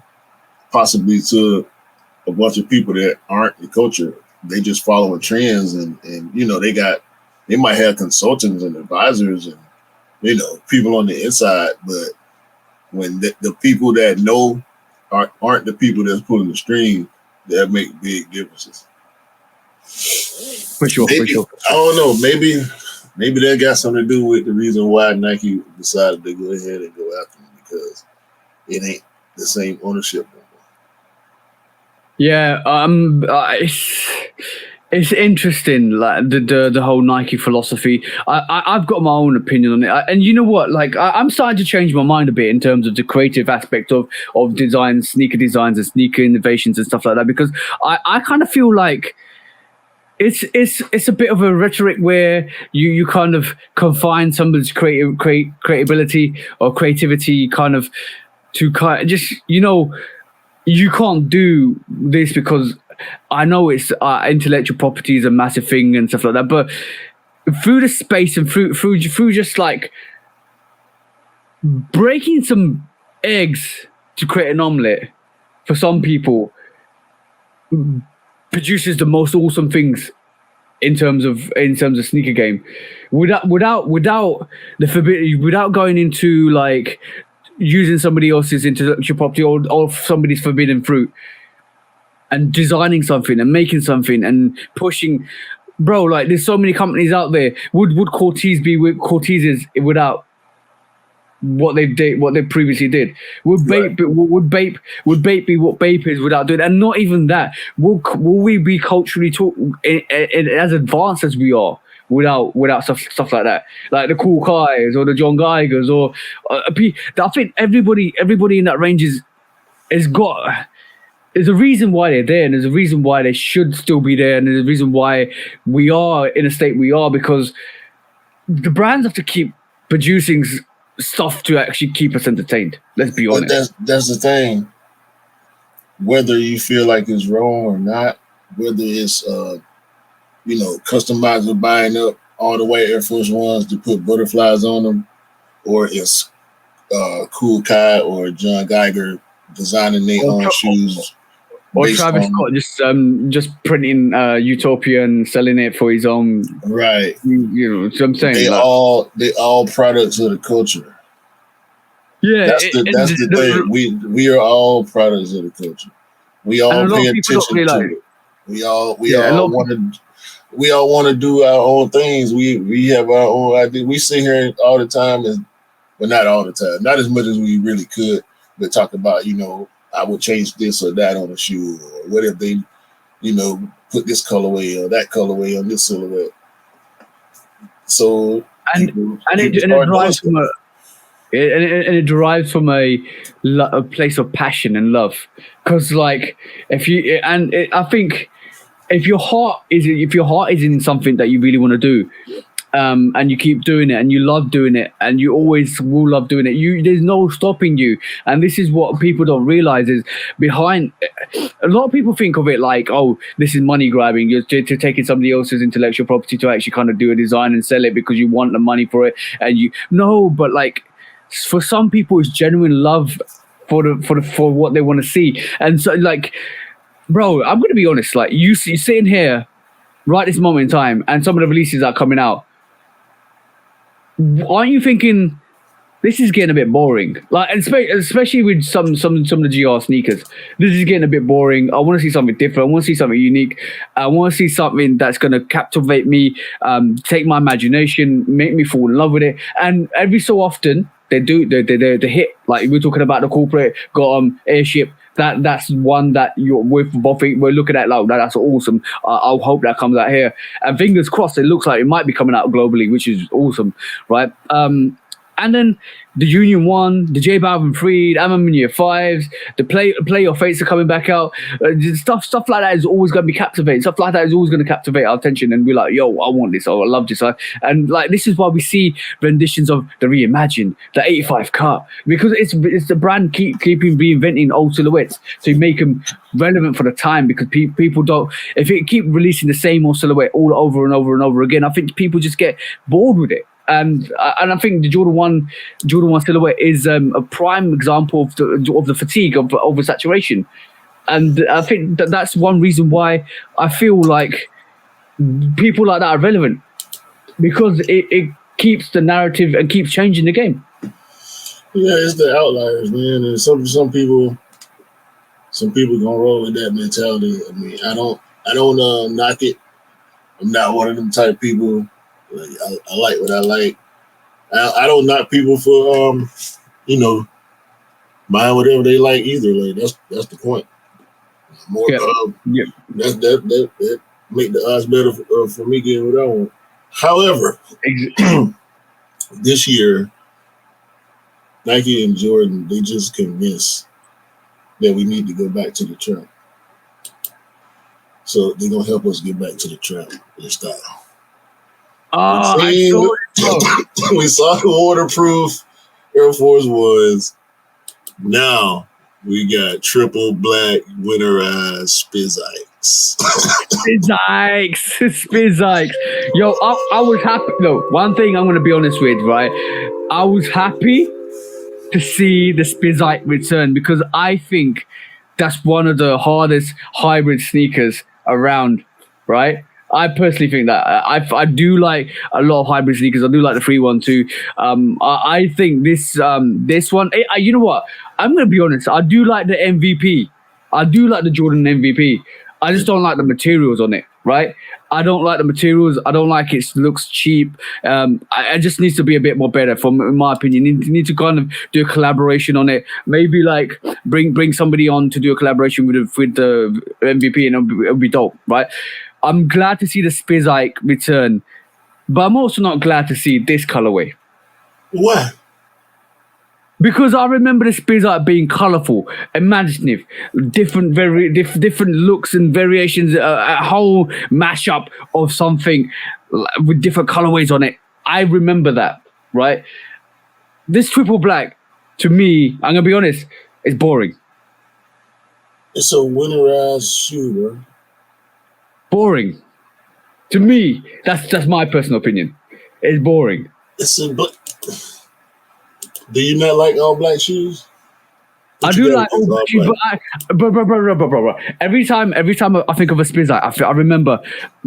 possibly to a bunch of people that aren't the culture, they just following trends and you know they might have consultants and advisors and you know people on the inside, but when the people that know aren't the people that's pulling the string, that make big differences. For sure. I don't know. Maybe that got something to do with the reason why Nike decided to go ahead and go after them because it ain't the same ownership no more. Yeah, it's interesting, like the whole Nike philosophy. I've got my own opinion on it, and you know what? Like I'm starting to change my mind a bit in terms of the creative aspect of design, sneaker designs, and sneaker innovations and stuff like that. Because I kind of feel like it's a bit of a rhetoric where you kind of confine somebody's creativity or creativity kind of to kind of just you can't do this because. I know it's intellectual property is a massive thing and stuff like that, but through the space and through just like breaking some eggs to create an omelette for some people produces the most awesome things in terms of sneaker game without the forbidden, without going into like using somebody else's intellectual property or somebody's forbidden fruit. And designing something and making something and pushing, bro. Like there's so many companies out there. Would Cortez be with Cortez's without what they previously did? Would Bape be what Bape is without doing? And not even that. Will we be culturally as advanced as we are without stuff like that? Like the Cool Kais or the John Geigers or I think everybody in that range has got. there's a reason why they're there, and there's a reason why they should still be there, and there's a reason why we are in a state we are, because the brands have to keep producing stuff to actually keep us entertained. Let's be honest. But that's the thing. Whether you feel like it's wrong or not, whether it's customizer buying up all the white Air Force Ones to put butterflies on them, or it's Cool Kai or John Geiger designing their own shoes. Or Travis Scott just printing Utopia and selling it for his own. Right. You know what I'm saying? They all products of the culture. Yeah. That's the thing. We are all products of the culture. We all pay attention to it. We all want to do our own things. We have our own idea. We sit here all the time, but not all the time. Not as much as we really could. But talk about, I would change this or that on a shoe, or what if they, put this colorway or that colorway on this silhouette. So it derives from a place of passion and love, because I think if your heart is in something that you really want to do, and you keep doing it and you love doing it and you always will love doing it, there's no stopping you. And this is what people don't realize is behind. A lot of people think of it like, oh, this is money grabbing. You're to taking somebody else's intellectual property to actually kind of do a design and sell it because you want the money for it. And but like for some people it's genuine love for what they want to see. And so like, bro, I'm gonna be honest, like you're sitting here right this moment in time and some of the releases that are coming out, aren't you thinking this is getting a bit boring? Like, especially with some of the GR sneakers, this is getting a bit boring. I want to see something different. I want to see something unique. I want to see something that's going to captivate me, take my imagination, make me fall in love with it. And every so often they hit. Like we're talking about the corporate got Airship. That's one that we're looking at like that's awesome. I'll hope that comes out here, and fingers crossed. It looks like it might be coming out globally, which is awesome, right? And then the Union 1, the J Balvin 3, the Amaminia 5s, the Play Your Fates are coming back out. Stuff like that is always going to be captivating. Stuff like that is always going to captivate our attention and be like, yo, I want this. Oh, I love this. And like this is why we see renditions of the Reimagined, the 85 Cut, because it's the brand keeping reinventing old silhouettes to make them relevant for the time, because people don't, if it keep releasing the same old silhouette all over and over and over again, I think people just get bored with it. And I think the Jordan 1 silhouette is a prime example of the fatigue of oversaturation, and I think that's one reason why I feel like people like that are relevant, because it keeps the narrative and keeps changing the game. Yeah, it's the outliers, man, and some people gonna roll with that mentality. I mean, I don't knock it. I'm not one of them type people. Like, I like what I like. I don't knock people for buying whatever they like either. Like that's the point. More that make the odds better for me getting what I want. However, this year Nike and Jordan, they just convinced that we need to go back to the trap. So they're gonna help us get back to the trap in style. We saw the waterproof Air Force Ones. Now we got triple black winterized Spizikes. Spizikes. Yo, I was happy. No, one thing I'm going to be honest with, right? I was happy to see the Spizike return, because I think that's one of the hardest hybrid sneakers around, right? I personally think that I do like a lot of hybrid sneakers. I do like the 312. I think this one. You know what? I'm gonna be honest. I do like the MVP. I do like the Jordan MVP. I just don't like the materials on it. Right? I don't like the materials. I don't like it looks cheap. It just needs to be a bit more better, in my opinion. You need to kind of do a collaboration on it. Maybe like bring somebody on to do a collaboration with the MVP, and it'll be dope, right? I'm glad to see the Spizike return, but I'm also not glad to see this colorway. What? Because I remember the Spizike being colourful, imaginative, different looks and variations, a whole mashup of something with different colourways on it. I remember that, right? This triple black, to me, I'm gonna be honest, is boring. It's a winterized shoe, bro. Boring. To me, that's my personal opinion. It's boring. It's a Do you not like all black shoes? I do like all black shoes, bro. Every time I think of a Spizike, I remember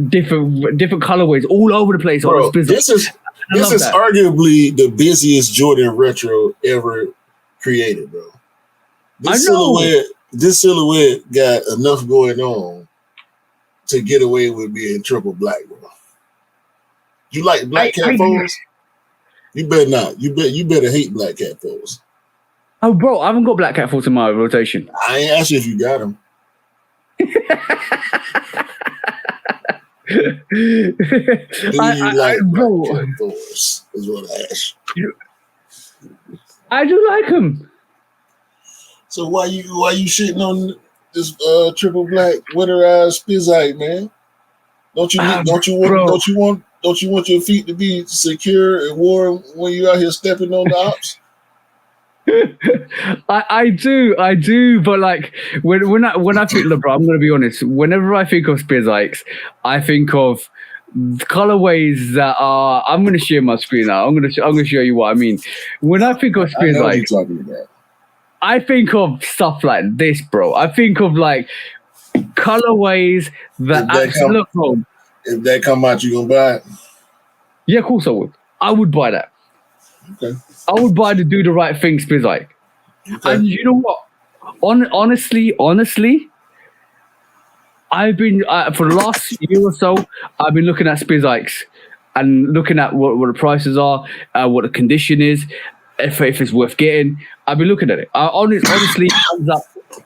different colorways all over the place. Bro, on the this is arguably the busiest Jordan retro ever created, bro. This silhouette got enough going on to get away with being triple black, bro. You like black cat foes? You better not. You better hate black cat foes. Oh, bro, I haven't got black cat foes in my rotation. I ain't asked you if you got them. Bro, black cat foes? Is what I asked. I do like them. So why you shitting on this triple black winterized Spizike, man? Don't you want your feet to be secure and warm when you out here stepping on the ops? I do, but like when I think, look, bro, I'm gonna be honest. Whenever I think of Spizikes, I think of colorways that are. I'm gonna share my screen now. I'm gonna show you what I mean. When I think of Spizikes, I think of stuff like this, bro. I think of like colorways that actually look wrong. If that come out, you gonna buy it? Yeah, of course I would. I would buy that. Okay. I would buy the Do the Right Thing Spizike. Okay. And you know what? Honestly, I've been for the last year or so, I've been looking at Spizikes and looking at what the prices are, what the condition is, if it's worth getting. I've been looking at it. Honestly,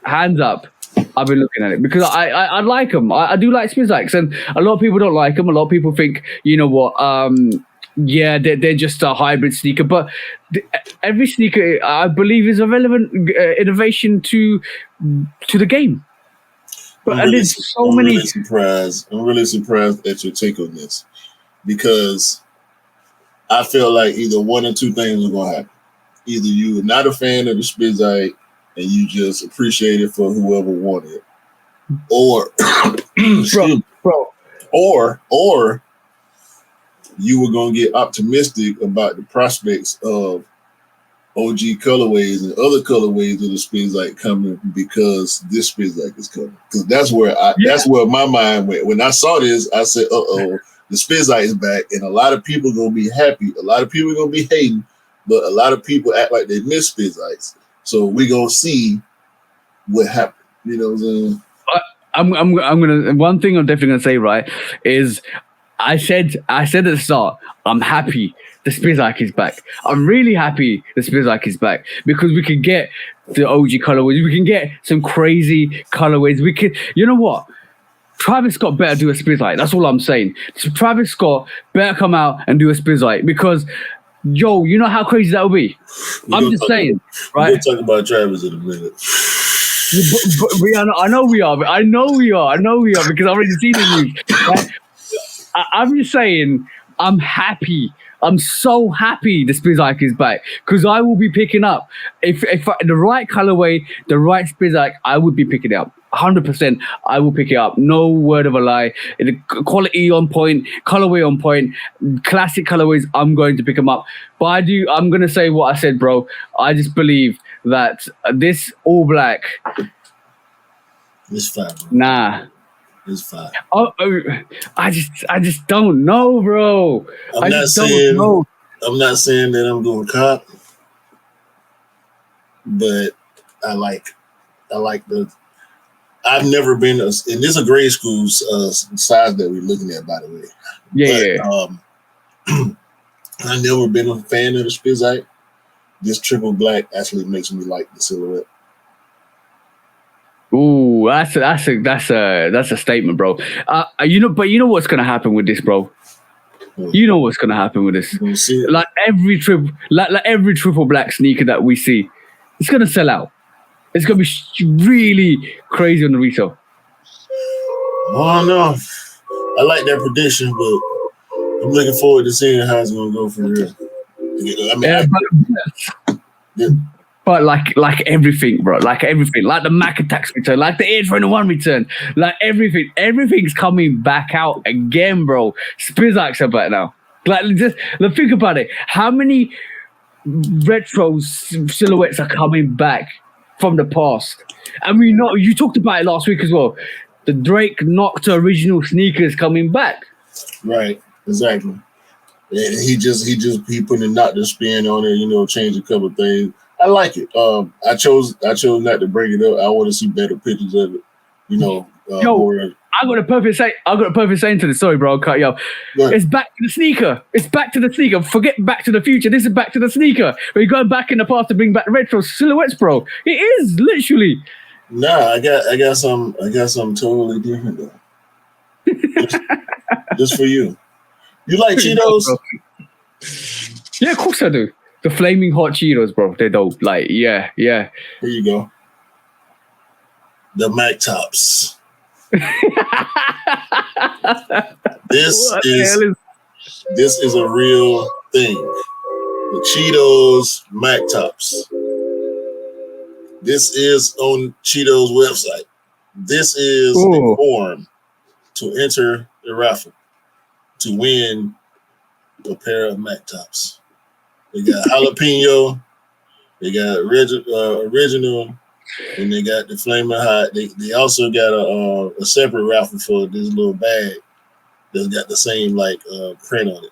hands up. I've been looking at it because I like them. I do like Spizikes, and a lot of people don't like them. A lot of people think, you know what? Yeah, they're just a hybrid sneaker. But every sneaker, I believe, is a relevant innovation to the game. But I'm really surprised. I'm really surprised at your take on this because I feel like either one or two things are gonna happen. Either you are not a fan of the Spizike and you just appreciate it for whoever wanted it, or or you were gonna get optimistic about the prospects of OG colorways and other colorways of the Spizike coming because this Spizike is coming. Because that's where my mind went when I saw this. I said, "Uh-oh, the Spizike is back," and a lot of people are gonna be happy. A lot of people are gonna be hating, but a lot of people act like they miss Spizikes. So we're gonna see what happens. You know what I'm saying? I'm gonna. One thing I'm definitely gonna say, right, is I said at the start, I'm happy the Spizike is back. I'm really happy the Spizike is back because we can get the OG colorways. We can get some crazy colorways. We could, you know what? Travis Scott better do a Spizike. That's all I'm saying. So Travis Scott better come out and do a Spizike because, yo, you know how crazy that would be. I'm just saying, right? We'll talk about Travis in a minute. I know we are because I've already seen the news. Right? I'm just saying, I'm happy. I'm so happy the Spizike is back because I will be picking up if the right colorway, the right Spizike, I would be picking it up. 100%, I will pick it up. No word of a lie. The quality on point, colorway on point, classic colorways. I'm going to pick them up. But I'm going to say what I said, bro. I just believe that this all black. It's fine. Nah. It's fine. I just don't know, bro. I'm not saying that I'm doing cop, but I like the. I've never been and this is a grade school size that we're looking at, by the way. Yeah. I've never been a fan of the Spizike. This triple black actually makes me like the silhouette. Ooh, that's a statement, bro. You know what's gonna happen with this, bro? You know what's gonna happen with this. Like every triple black sneaker that we see, it's gonna sell out. It's gonna be really crazy on the resale. I don't know. I like that prediction, but I'm looking forward to seeing how it's gonna go from here. I mean, but like everything, bro. Like everything, like the Mac Attacks return, like the Air 21 return, like everything's coming back out again, bro. Spizak's about now. Like just think about it. How many retro silhouettes are coming back from the past? And we know you talked about it last week as well. The Drake Nocta original sneakers coming back. Right, exactly. And he put a Nocta spin on it, change a couple of things. I like it. I chose not to bring it up. I want to see better pictures of it. I got a perfect saying to this. Sorry, bro, I'll cut you off. It's back to the sneaker. It's back to the sneaker. Forget Back to the Future. This is back to the sneaker. We're going back in the past to bring back retro silhouettes, bro. It is literally. Nah, I got something totally different though. just for you. You like Cheetos? Yeah, of course I do. The flaming hot Cheetos, bro. They're dope. Like, yeah. Here you go. The Mac Tops. This is a real thing. The Cheetos Mac Tops. This is on Cheetos website. This is the form to enter the raffle to win a pair of Mac Tops. They got jalapeno, they got original, and they got the flaming hot. They also got a separate raffle for this little bag that's got the same print on it.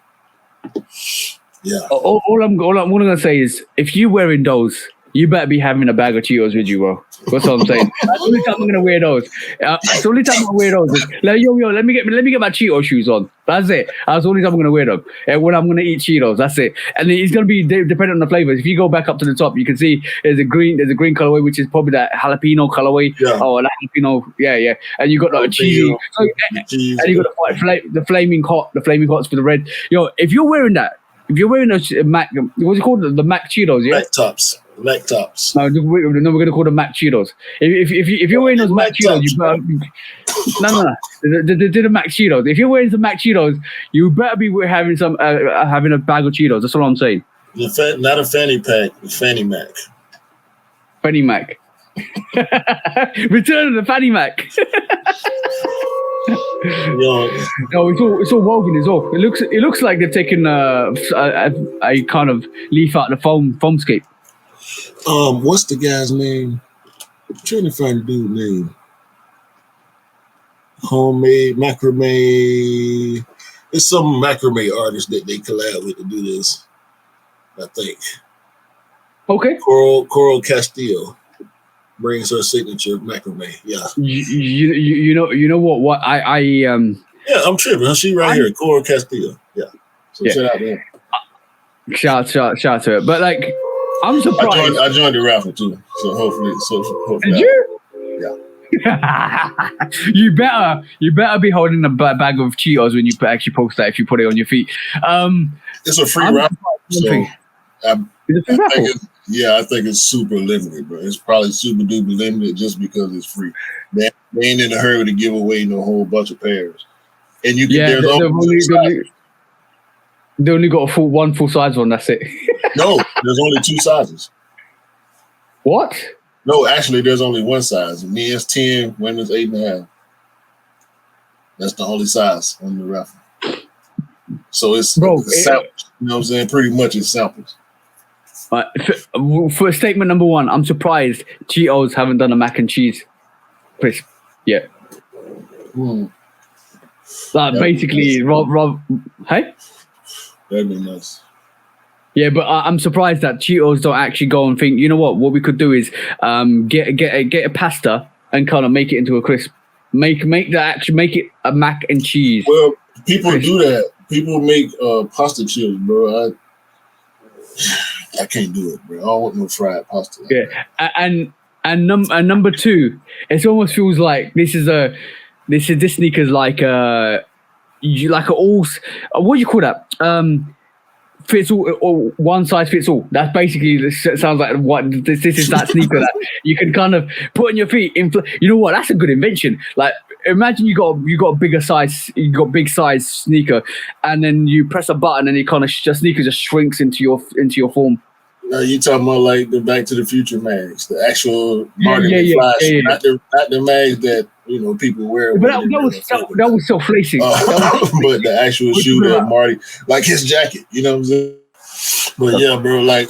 Yeah. All I'm gonna say is, if you're wearing those, you better be having a bag of Cheetos with you, bro. That's what I'm saying. That's the only time I'm gonna wear those. That's the only time I wear those. Is, like, yo, let me get my Cheeto shoes on. That's it. That's the only time I'm gonna wear them. And when I'm gonna eat Cheetos, that's it. And it's gonna be dependent on the flavors. If you go back up to the top, you can see there's a green colorway, which is probably that jalapeno colorway. Yeah. Oh, that jalapeno, yeah. And you got like cheesy. And you got the flaming hots for the red. Yo, if you're wearing those Mac, what's it called? The Mac Cheetos, yeah. Mac Tops. No, we're gonna call them Mac Cheetos. If you're wearing those Mac Cheetos, you better. No. The Mac Cheetos. If you're wearing some Mac Cheetos, you better be having having a bag of Cheetos. That's all I'm saying. Not a fanny pack, a fanny Mac. Fanny Mac. Return of the Fanny Mac. No, it's all woven as well. It looks like they've taken a kind of leaf out of the foamscape. What's the guy's name? I'm trying to find the dude's name. Homemade macrame. It's some macrame artist that they collab with to do this, I think. Okay. Coral Castillo brings her signature macrame. Yeah. You know what I Yeah, I'm tripping. She right here, Coral Castillo. Yeah. So shout out there. Shout to it. But like, I'm surprised. I joined the raffle too. So hopefully. Did you? Yeah. You better be holding a bag of Cheetos when you actually post that if you put it on your feet. It's a free raffle. So I think it's super limited, bro. It's probably super duper limited just because it's free. They ain't in a hurry to give away no whole bunch of pairs. And you can they only got one full size one, that's it. No, there's only 2 sizes. What? No, actually there's only one size. Men's 10, women's 8.5. That's the only size on the raffle. So it's samples. You know what I'm saying? Pretty much it's samples. For statement number 1, I'm surprised Cheetos haven't done a mac and cheese crisp yet. Basically, Rob, hey? That'd be nice. Yeah, but I'm surprised that Cheetos don't actually go and think, you know what we could do is get a pasta and kind of make it into a crisp. Make it a mac and cheese. Well, people do that. People make pasta chips, bro. I can't do it, bro. I don't want no fried pasta. Yeah, and number 2, it almost feels like this sneaker's like you like what do you call that? Fits all, or one size fits all. That's basically sounds like what this is that sneaker that you can kind of put on your feet. You know what? That's a good invention. Like imagine you got a bigger size, you got big size sneaker, and then you press a button and it kind of sneaker just shrinks into your form. No, you talking about like the Back to the Future mags, the actual Marty McFly, not the mags that people wear. But that was self-lacing. But the actual shoe that Marty, like his jacket, you know what I'm saying? But yeah, bro, like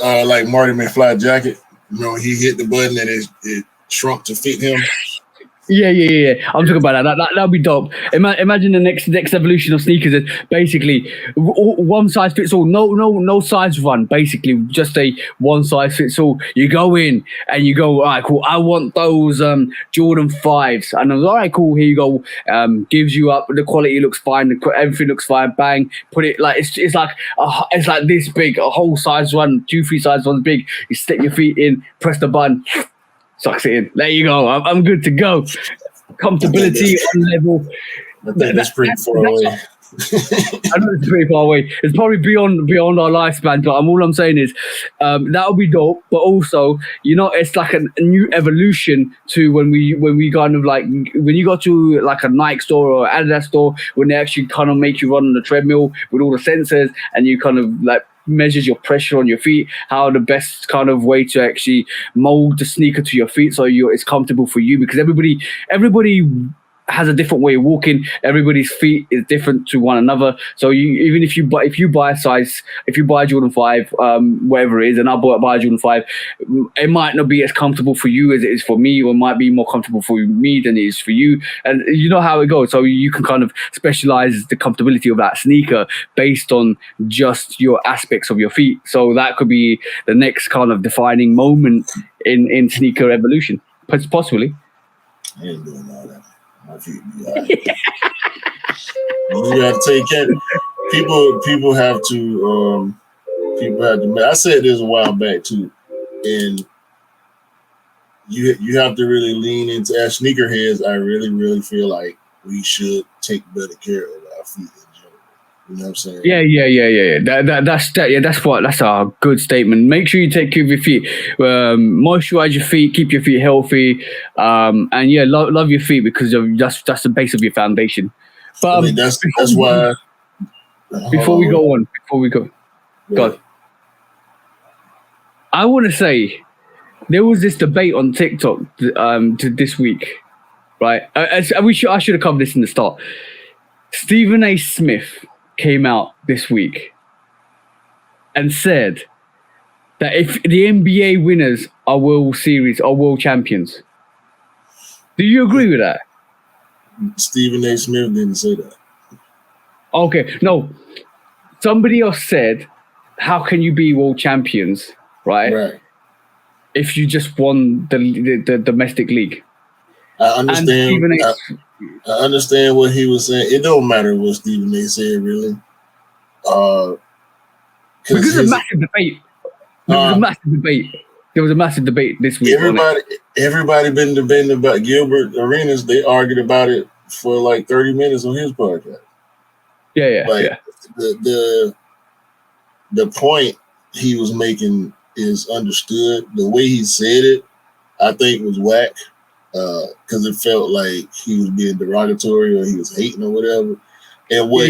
Marty McFly jacket, he hit the button and it shrunk to fit him. Yeah. I'm talking about that. That'd be dope. Imagine the next evolution of sneakers is basically one size fits all. No size run. Basically, just a one size fits all. You go in and you go, all right, cool. I want those Jordan 5s, and I was all right, cool. Here you go. Gives you up. The quality looks fine. Everything looks fine. Bang. Put it like it's like this big. A whole size run. 2-3 size runs big. You stick your feet in. Press the button. Sucks it in. There you go. I'm good to go. Comfortability on level. That's pretty far away. I know it's pretty far away. It's probably beyond our lifespan. But all I'm saying is that'll be dope. But also, it's like a new evolution to when we kind of like when you go to like a Nike store or Adidas store when they actually kind of make you run on the treadmill with all the sensors and you kind of like measures your pressure on your feet, how the best kind of way to actually mold the sneaker to your feet so it's comfortable for you, because everybody has a different way of walking. Everybody's feet is different to one another. So even if you buy a Jordan 5, whatever it is, and I buy a Jordan 5, it might not be as comfortable for you as it is for me, or it might be more comfortable for me than it is for you. And you know how it goes. So you can kind of specialize the comfortability of that sneaker based on just your aspects of your feet. So that could be the next kind of defining moment in sneaker evolution, possibly. I ain't doing all that. You gotta take care. People have to. I said this a while back too, and you have to really lean into as sneakerheads. I really feel like we should take better care of our feet in general. You know what I'm saying? Yeah. That's a good statement. Make sure you take care of your feet. Moisturize your feet, keep your feet healthy, and yeah, love your feet, because that's the base of your foundation. But that's why. Before we go, God, I want to say there was this debate on TikTok this week, right? I should have covered this in the start. Stephen A. Smith came out this week and said that if the NBA winners are World Series or world champions. Do you agree with that? Stephen A. Smith didn't say that. Okay, no. Somebody else said, how can you be world champions, right? If you just won the domestic league. I understand. I understand what he was saying. It don't matter what Stephen A. said, really. Because there's a massive debate. There was a massive debate this week. Everybody been debating about Gilbert Arenas. They argued about it for like 30 minutes on his podcast. Yeah. The point he was making is understood. The way he said it, I think, was whack. Because it felt like he was being derogatory or he was hating or whatever. And what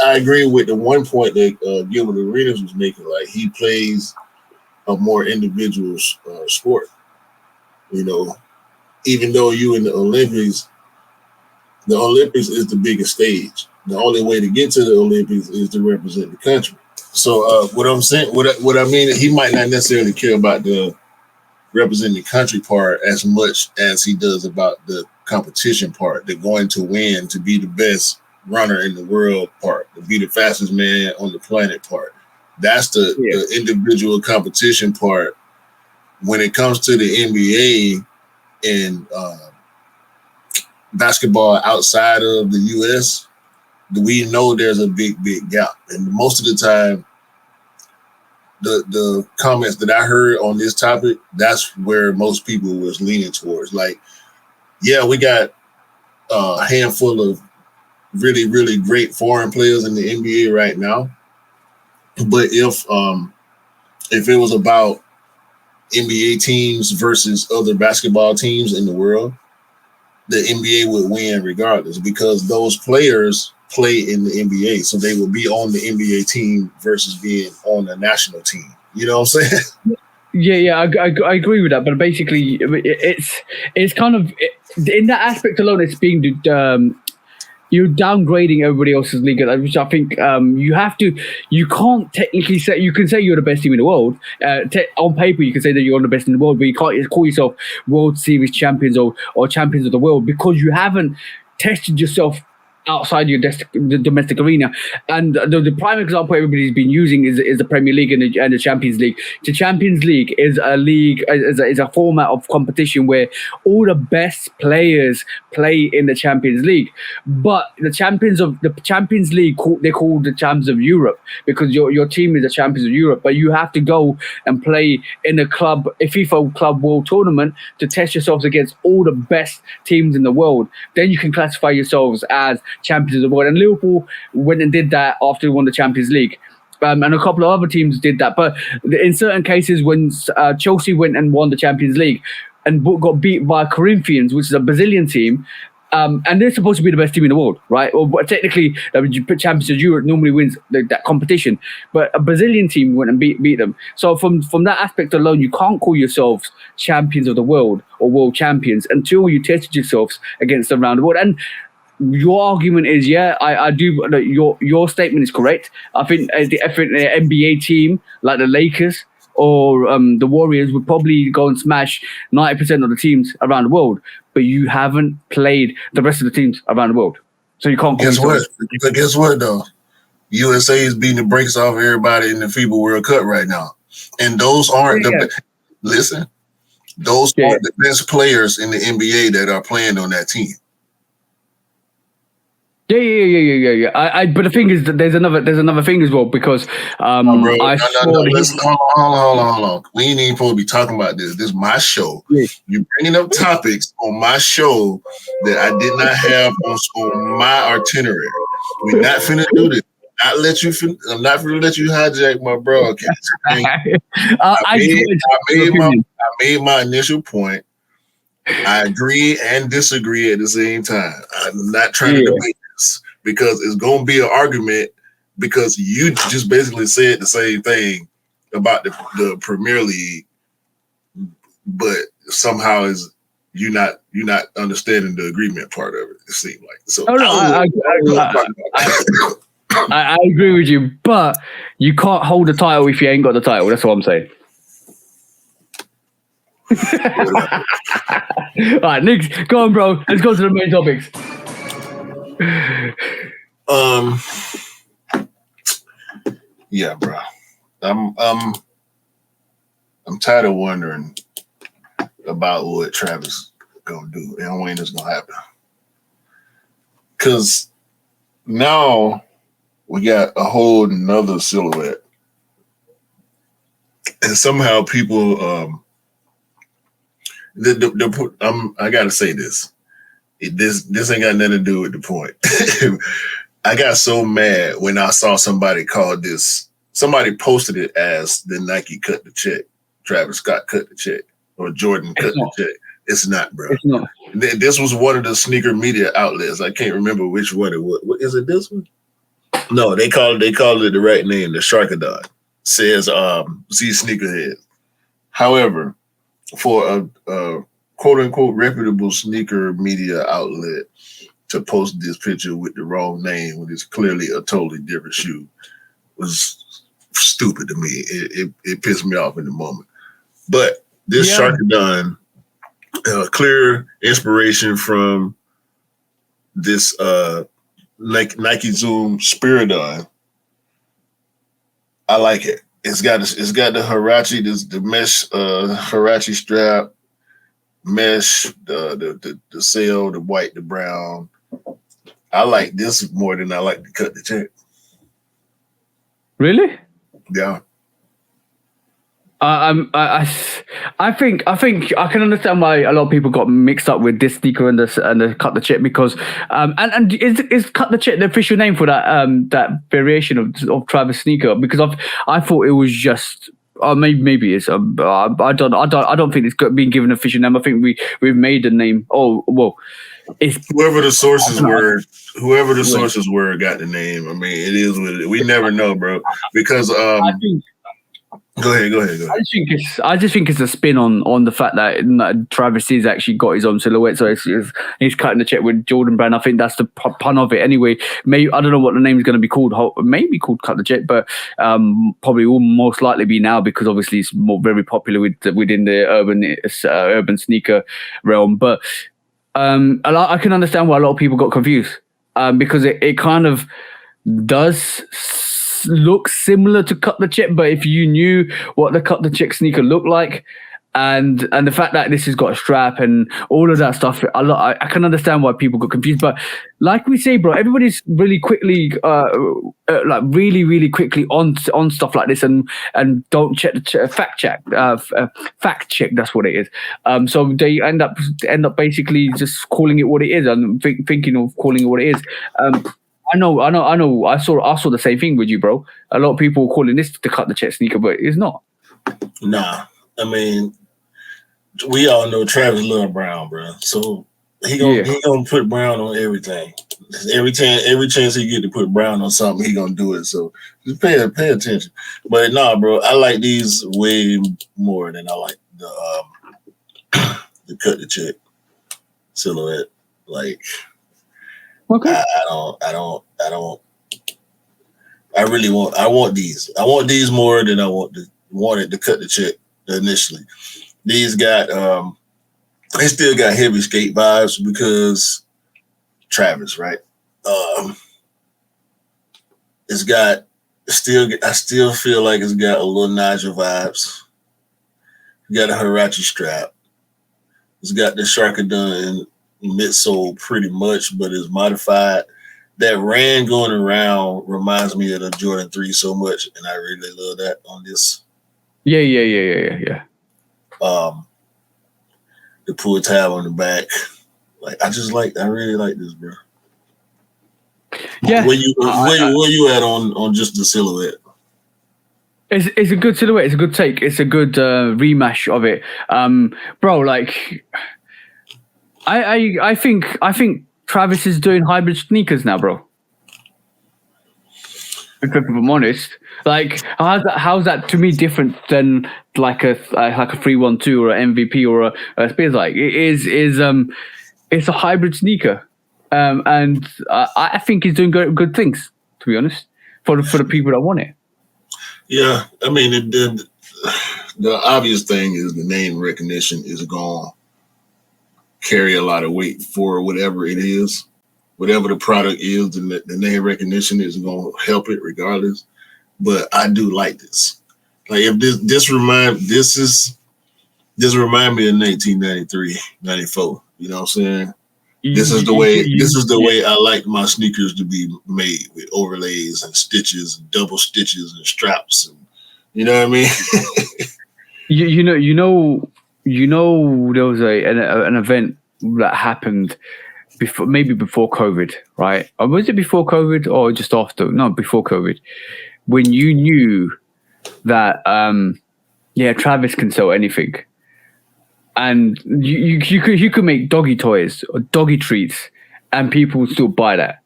I agree with the one point that Gilbert Arenas was making, like he plays a more individual sport. Even though you in the Olympics is the biggest stage. The only way to get to the Olympics is to represent the country. So what I'm saying, what I mean, he might not necessarily care about the representing the country part as much as he does about the competition part, the going to win, to be the best runner in the world part, to be the fastest man on the planet part. That's the individual competition part. When it comes to the NBA and basketball outside of the U.S., we know there's a big gap. And most of the time, the comments that I heard on this topic, that's where most people was leaning towards. Like, yeah, we got a handful of really, really great foreign players in the NBA right now. But if it was about NBA teams versus other basketball teams in the world, the NBA would win regardless because those players play in the NBA, so they would be on the NBA team versus being on the national team. You know what I'm saying? Yeah, I agree with that. But basically, it's kind of in that aspect alone, it's being you're downgrading everybody else's league, which I think you can't technically say, you can say you're the best team in the world. On paper, you can say that you're the best in the world, but you can't call yourself World Series champions or champions of the world because you haven't tested yourself outside your the domestic arena. And the prime example everybody's been using is the Premier League and the Champions League. The Champions League is a league, is a format of competition where all the best players play in the Champions League. But the champions of the Champions League, they're called the champions of Europe because your team is the champions of Europe. But you have to go and play in a FIFA Club World Tournament to test yourselves against all the best teams in the world. Then you can classify yourselves as champions of the world. And Liverpool went and did that after they won the Champions League. And a couple of other teams did that. But in certain cases, when Chelsea went and won the Champions League and got beat by Corinthians, which is a Brazilian team, and they're supposed to be the best team in the world, right? Well, technically, Champions of Europe normally wins that competition, but a Brazilian team went and beat them. So from that aspect alone, you can't call yourselves champions of the world or world champions until you tested yourselves against them around the world. And your argument is, I do. Your statement is correct. I think the NBA team like the Lakers or the Warriors would probably go and smash 90% of the teams around the world, but you haven't played the rest of the teams around the world, so you can't. Guess what though? USA is beating the brakes off everybody in the FIBA World Cup right now, and those aren't listen. Those aren't the best players in the NBA that are playing on that team. Yeah. But the thing is that there's another thing as well because hold on. We ain't even supposed to be talking about this. This is my show. Yeah. You're bringing up topics on my show that I did not have on my itinerary. We're not finna do this. I'm not finna let you hijack my broadcast. I made my initial point. I agree and disagree at the same time. I'm not trying to debate this because it's going to be an argument because you just basically said the same thing about the Premier League, but somehow you're not understanding the agreement part of it. It seemed like so. I agree with you, but you can't hold the title if you ain't got the title. That's what I'm saying. All right, Nick, go on, bro. Let's go to the main topics. Yeah, bro. I'm tired of wondering about what Travis gonna do and when it's gonna happen. Cause now we got a whole nother silhouette, and somehow people I gotta say this. This ain't got nothing to do with the point. I got so mad when I saw somebody posted it as the Nike cut the check, Travis Scott cut the check, or Jordan cut the check. It's not, bro. It's not. This was one of the sneaker media outlets. I can't remember which one it was. Is it this one? No, they called it the right name, the Sharkadon. Says see sneakerhead. However, for a quote unquote reputable sneaker media outlet to post this picture with the wrong name when it's clearly a totally different shoe was stupid to me. It pissed me off in the moment. But this Sharkadon, clear inspiration from this Nike Zoom Spiridon. I like it. It's got the Huarache, the mesh Huarache strap, mesh, the sail, the white, the brown. I like this more than I like to cut the check. Really? Yeah. I think I can understand why a lot of people got mixed up with this sneaker and the cut the chip because and is cut the chip the official name for that variation of Travis sneaker? Because I thought it was just. Maybe it's. I don't think it's been given an official name. I think we've made the name. Oh well, it's whoever the sources were got the name. I mean, it is what it is. We never know, bro. Because I think. Go ahead. I just think it's a spin on the fact that Travis has actually got his own silhouette, so he's cutting the check with Jordan Brand. I think that's the pun of it. Anyway, maybe I don't know what the name is going to be called. Maybe called Cut the Check, but probably will most likely be now because obviously it's very popular within the urban sneaker realm. But I can understand why a lot of people got confused because it kind of does look similar to Cut the Check, but if you knew what the Cut the Check sneaker looked like and the fact that this has got a strap and all of that stuff, I can understand why people got confused. But like we say, bro, everybody's really quickly really quickly on stuff like this and don't check the fact check, that's what it is. So they end up basically just calling it what it is and thinking of calling it what it is. I know. I saw the same thing with you, bro. A lot of people are calling this the Cut the Check sneaker, but it's not. Nah, I mean, we all know Travis love brown, bro. So he gonna put brown on everything. Every chance he get to put brown on something, he gonna do it. So just pay attention. But nah, bro, I like these way more than I like the Cut the Check silhouette. Like. Okay. I want these. I want these more than I wanted to Cut the Check initially. These got they still got heavy skate vibes because Travis, right? It's got I still feel like it's got a little Nigel vibes. Got a Huarache strap. It's got the Sharkadon midsole pretty much, but it's modified. That Rand going around reminds me of the Jordan 3 so much, and I really love that on this. Yeah. The pull tab on the back. I really like this, bro. Yeah. Where you at on just the silhouette? It's a good silhouette. It's a good take. It's a good remash of it, bro. Like, I think Travis is doing hybrid sneakers now, bro. If I'm honest, like how's that to me different than like a 312 or an MVP or a Spears? Like it is it's a hybrid sneaker, and I think he's doing good things. To be honest, for the people that want it. Yeah, I mean the obvious thing is the name recognition is gone. Carry a lot of weight for whatever it is, whatever the product is, the name recognition is going to help it regardless. But I do like this. Like if this remind me of 1993, 94. You know what I'm saying? This is the way I like my sneakers to be made, with overlays and stitches, and double stitches and straps, and you know what I mean. You know, there was an event that happened before COVID, right? Or was it before COVID or just after? No, before COVID, when you knew that Travis can sell anything, and you could make doggy toys or doggy treats, and people would still buy that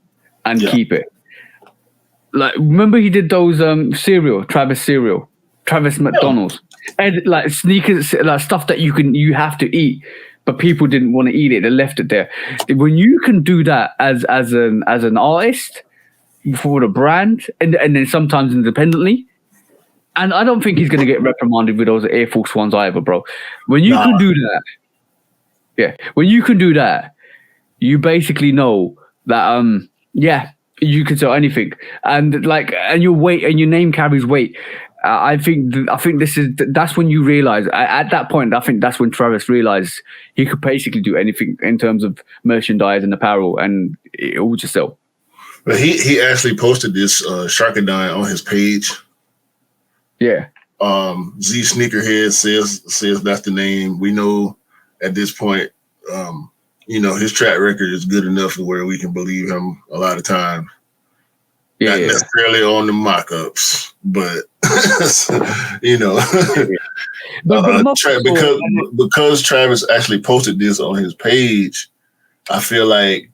and keep it. Like, remember he did those Travis McDonald's. And like sneakers, like stuff that you have to eat, but people didn't want to eat it. They left it there. When you can do that as an artist for the brand, and then sometimes independently, and I don't think he's going to get reprimanded with those Air Force Ones either, bro. When you can do that, you basically know that you can sell anything, and your weight and your name carries weight. I think that's when you realize at that point. I think that's when Travis realized he could basically do anything in terms of merchandise and apparel, and it will just sell. But he actually posted this Sharkadon on his page. Yeah. Z Sneakerhead says that's the name. We know at this point, his track record is good enough to where we can believe him a lot of times. Not necessarily on the mock-ups, but because Travis actually posted this on his page, I feel like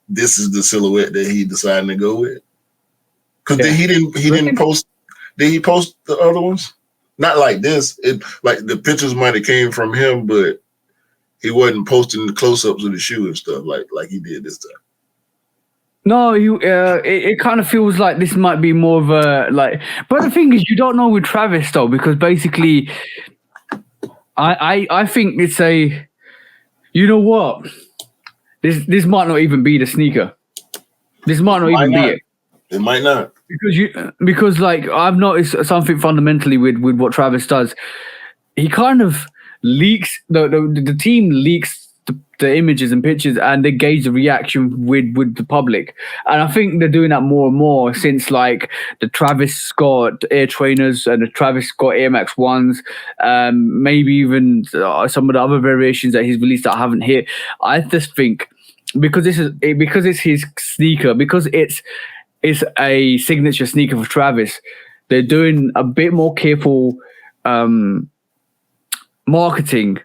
this is the silhouette that he decided to go with. Because he didn't post. Did he post the other ones? Not like this. It like the pictures might have came from him, but he wasn't posting the close-ups of the shoe and stuff like he did this time. No, it kind of feels like this might be more of a like. But the thing is, you don't know with Travis though, because basically, I think it's a. You know what? This might not even be the sneaker. This might not even be it. It might not. Because like I've noticed something fundamentally with what Travis does. He kind of leaks the team leaks the images and pictures, and they gauge the reaction with the public. And I think they're doing that more and more since like the Travis Scott Air Trainers and the Travis Scott Air Max 1s, maybe even some of the other variations that he's released that I haven't hit. I just think because it's his sneaker, because it's a signature sneaker for Travis, they're doing a bit more careful marketing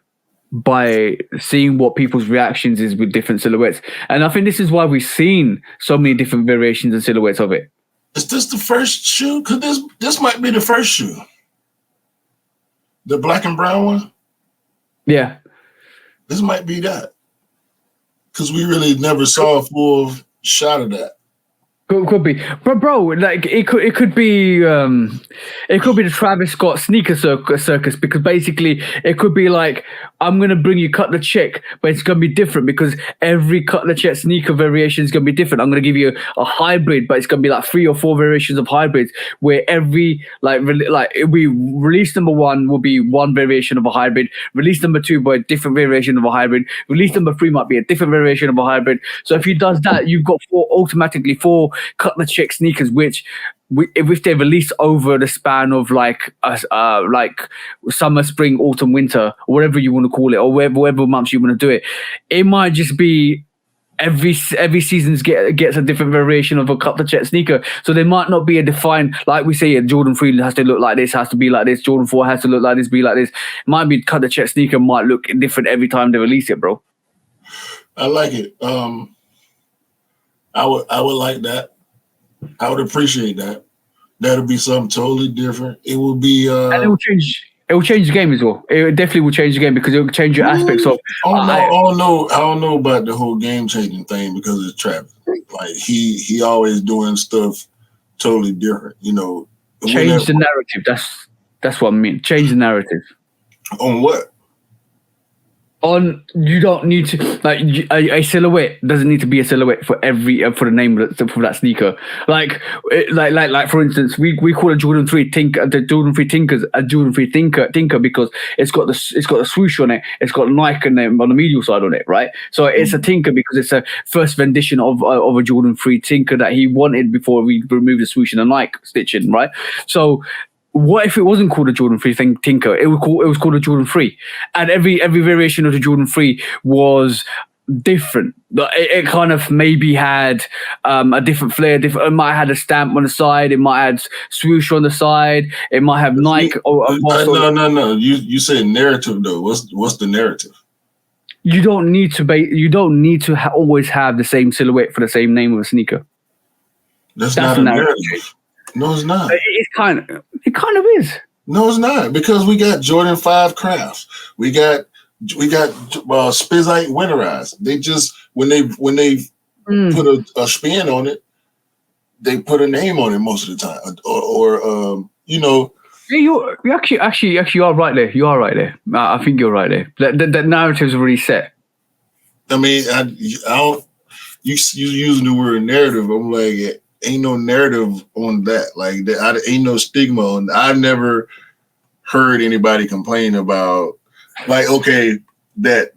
by seeing what people's reactions is with different silhouettes. And I think this is why we've seen so many different variations and silhouettes of it. Is this the first shoe? Because this might be the first shoe. The black and brown one? Yeah. This might be that. Because we really never saw a full shot of that. Could be, but bro, like it could be the Travis Scott sneaker circus, because basically it could be like, I'm gonna bring you cut the check, but it's gonna be different because every cut the check sneaker variation is gonna be different. I'm gonna give you a hybrid, but it's gonna be like 3 or 4 variations of hybrids, where every we release number 1 will be one variation of a hybrid, release number 2 by a different variation of a hybrid, release number 3 might be a different variation of a hybrid. So if he does that, you've got automatically 4 cut the check sneakers, which if they release over the span of like summer, spring, autumn, winter, or whatever you want to call it, or whatever months you want to do it, it might just be every season gets a different variation of a cut the check sneaker. So there might not be a defined, like we say, Jordan 3 has to look like this, has to be like this, Jordan 4 has to look like this, be like this. It might be cut the check sneaker might look different every time they release it, bro. I like it. I would like that. I would appreciate that. That'll be something totally different. It will be and it will change. It will change the game as well. It definitely will change the game because it will change your aspects of. I don't know about the whole game changing thing because it's Travis. Like he always doing stuff totally different. Change the narrative. That's what I mean. Change the narrative. On what? On you don't need to like a silhouette doesn't need to be a silhouette for the name for that sneaker. Like for instance, we call a Jordan 3 Tinker, the Jordan 3 Tinkers a Jordan 3 Tinker because it's got the swoosh on it, it's got Nike on the medial side on it, right? So it's a Tinker because it's a first rendition of a Jordan 3 Tinker that he wanted before we removed the swoosh and the Nike stitching, right? So what if it wasn't called a Jordan 3 Tinker? It was called a Jordan 3, and every variation of the Jordan 3 was different. It kind of maybe had a different flair. It might have had a stamp on the side. It might have swoosh on the side. It might have Nike. No. You said narrative though. What's the narrative? You don't need to always have the same silhouette for the same name of a sneaker. That's not a narrative. No, it's not. It kind of is. No, it's not, because we got Jordan 5 Crafts. We got Spizite Winterized. They just when they put a spin on it, they put a name on it most of the time, or You actually are right there. You are right there. I think you're right there. The narrative's already set. I mean, I don't. You using the word narrative. I'm like, ain't no narrative on that. Like, ain't no stigma on. I've never heard anybody complain about, like, okay, that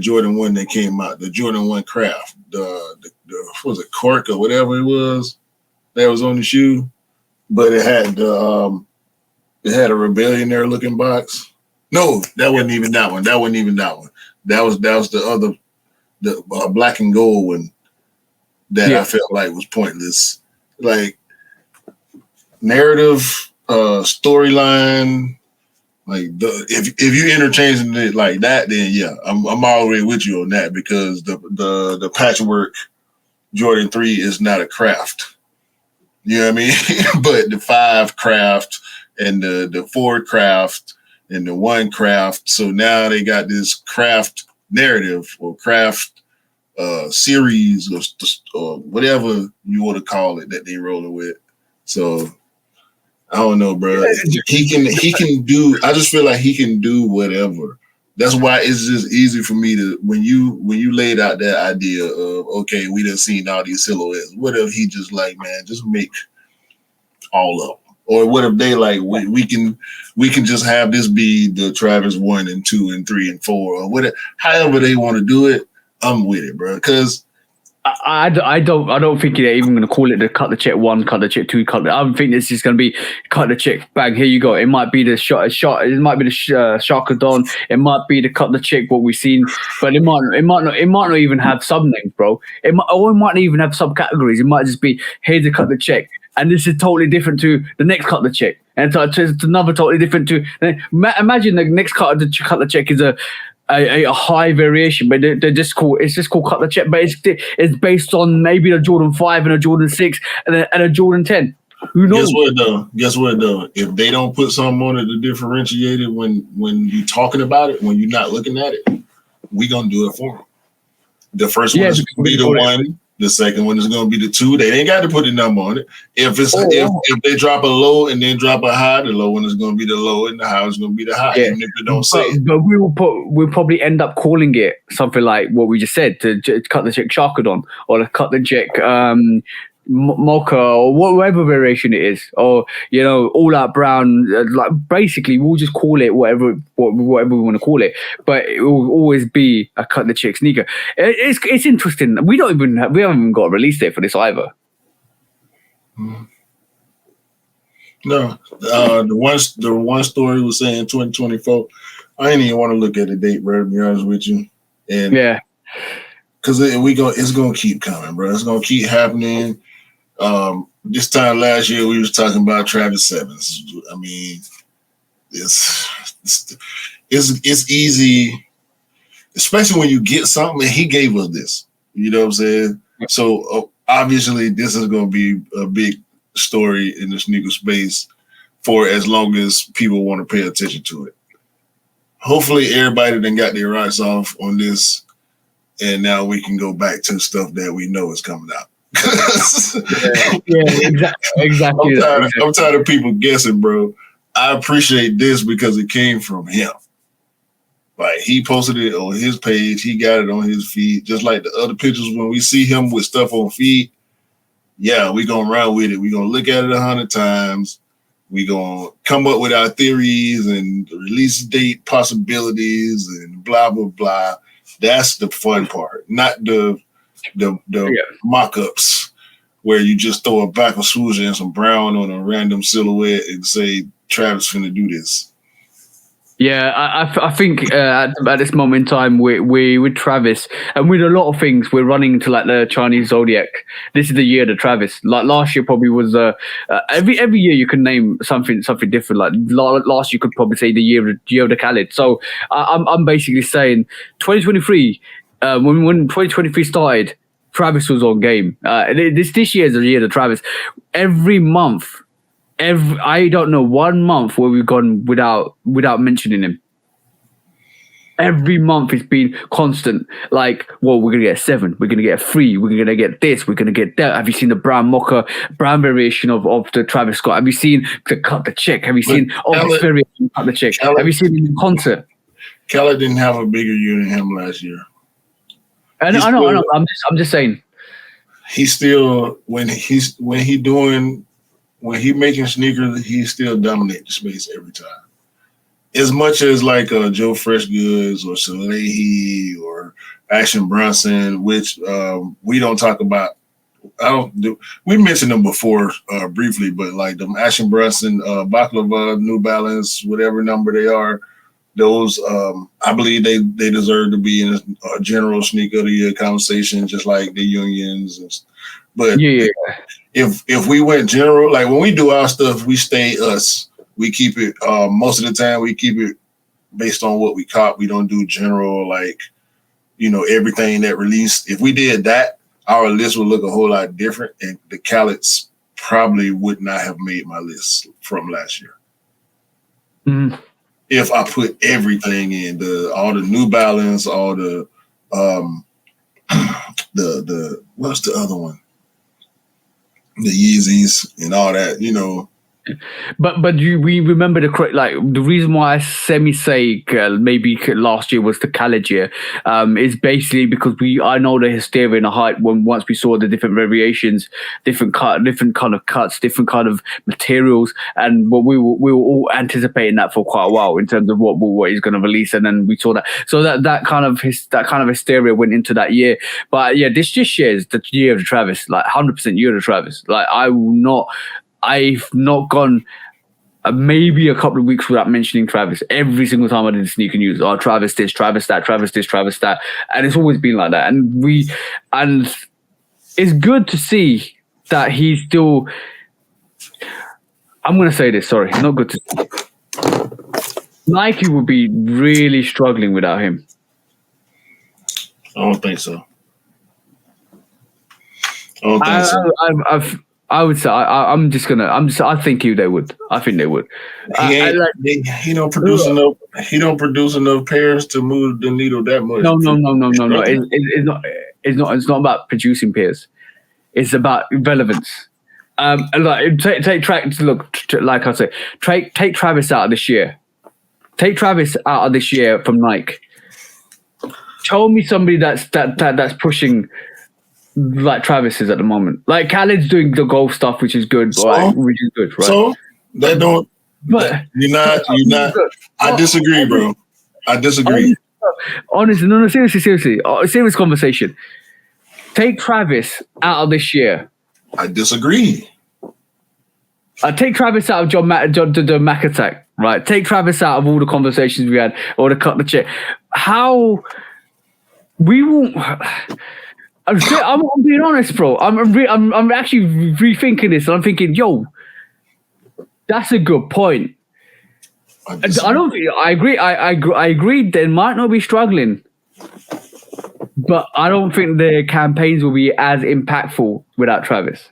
Jordan 1 that came out, the Jordan 1 Craft, the what was it, cork or whatever it was that was on the shoe. but it had a Rebellion there looking box. No, that wasn't even that one. That wasn't even that one. That was the other, the black and gold one that I felt like was pointless. Like narrative, storyline. Like if you interchanging it like that, then yeah, I'm already with you on that, because the patchwork Jordan 3 is not a craft. You know what I mean? But the 5 craft and the 4 craft and the 1 craft. So now they got this craft narrative or craft series or whatever you want to call it that they rolling with. So I don't know, bro. He can do. I just feel like he can do whatever. That's why it's just easy for me to when you laid out that idea of, okay, we done seen all these silhouettes. What if he just like, man, just make all of them? Or what if they like we can just have this be the Travis 1 and 2 and 3 and 4 or whatever. However they want to do it, I'm with it, bro. Because I don't think they're even going to call it the cut the check 1, cut the check 2, cut. I think this is going to be cut the check, bang, here you go. It might be the shot. It might be the Sharkadon. It might be the cut the check what we've seen, but it might not even have sub names, bro. It might not even have subcategories. It might just be here's the cut the check, and this is totally different to the next cut the check, and it's another totally different to. Imagine the next cut the check is a high variation, but it's just called cut the check, but it's based on maybe a Jordan 5 and a Jordan 6 and a Jordan 10. Who knows? Guess what though? If they don't put something on it to differentiate it when you're talking about it, when you're not looking at it, we gonna do it for them. The first one is gonna be the 1. The second one is going to be the 2. They ain't got to put a number on it. If they drop a low and then drop a high, the low one is going to be the low and the high is going to be the high. Even if they don't say it. But we'll probably end up calling it something like what we just said, to cut the check Sharkadon or to cut the check Mocha or whatever variation it is, or all out brown. Like basically, we'll just call it whatever we want to call it, but it will always be a cut the check sneaker. It's interesting. We haven't even got a release date for this either. No, the one story was saying 2024. I ain't even want to look at the date, bro. To be honest with you, and yeah, because it's gonna keep coming, bro. It's gonna keep happening. This time last year we was talking about Travis 7s. I mean, it's easy, especially when you get something. And he gave us this, you know what I'm saying? So obviously this is going to be a big story in the sneaker space for as long as people want to pay attention to it. Hopefully everybody then got their rocks off on this, and now we can go back to stuff that we know is coming out. Exactly. I'm tired of people guessing, bro. I appreciate this because it came from him. Like he posted it on his page, he got it on his feed, just like the other pictures. When we see him with stuff on feed, yeah, we gonna run with it. We gonna look at it 100 times. We gonna come up with our theories and release date possibilities and blah blah blah. That's the fun part, not the mock-ups where you just throw a back of swoosh and some brown on a random silhouette and say Travis finna do this. Yeah, I think at this moment in time, we with Travis and with a lot of things, we're running into like the Chinese zodiac. This is the year of Travis. Like last year, probably was every year you can name something different. Like last year, you could probably say the year of the Khaled. So I'm basically saying 2023. When 2023 started, Travis was on game. This year is the year of Travis. Every month. I don't know 1 month where we've gone without mentioning him. Every month it's been constant. Like, well, we're gonna get a 7, we're gonna get a 3, we're gonna get this, we're gonna get that. Have you seen the brown mocha, brown variation of the Travis Scott? Have you seen the cut the check? Have you seen this variation cut the check? Have you seen him in concert? Khaled didn't have a bigger year than him last year. I know. I'm just saying. He still when he making sneakers, he still dominate the space every time. As much as like Joe Fresh Goods or Salehi or Action Bronson, which we don't talk about We mentioned them before briefly, but like them Action Bronson, Baklava, New Balance, whatever number they are, those I believe they deserve to be in a general sneaker of the year conversation, just like the Unions. But if we went general, like when we do our stuff, we stay us. We keep it most of the time. We keep it based on what we caught. We don't do general like everything that released. If we did that, our list would look a whole lot different, and the Khaled's probably would not have made my list from last year. Mm. If I put everything in, all the New Balance, all the what's the other one? The Yeezys and all that, But we remember the reason why I say maybe last year was the Khaled year is basically because I know the hysteria and the hype once we saw the different variations, different kind of cuts, different kind of materials, and we were all anticipating that for quite a while in terms of what he's going to release, and then we saw that. So that kind of hysteria went into that year. But yeah, this just shares the year of the Travis, like 100% year of the Travis. Like I've not gone maybe a couple of weeks without mentioning Travis. Every single time I did sneaker news, Travis this, Travis that, Travis this, Travis that, and it's always been like that. And it's good to see that he's still. I'm going to say this. Sorry, not good to see. Nike would be really struggling without him. I don't think so. I would say I think they would. I think they would. He don't produce enough. He don't produce enough pairs to move the needle that much. No. It's not about producing pairs. It's about relevance. Take Travis out of this year. Take Travis out of this year from Nike. Show me somebody that's pushing like Travis is at the moment. Like Khaled's doing the golf stuff, which is good, right? So that don't. But you're not. I disagree, bro. I disagree. Honestly, no. Seriously. Serious conversation. Take Travis out of this year. I disagree. Take Travis out of the Mac attack, right? Take Travis out of all the conversations we had, or the cut the check. How we won't. I'm being honest, bro. I'm actually rethinking this, and I'm thinking, yo, that's a good point. I agree. I agree. They might not be struggling, but I don't think their campaigns will be as impactful without Travis.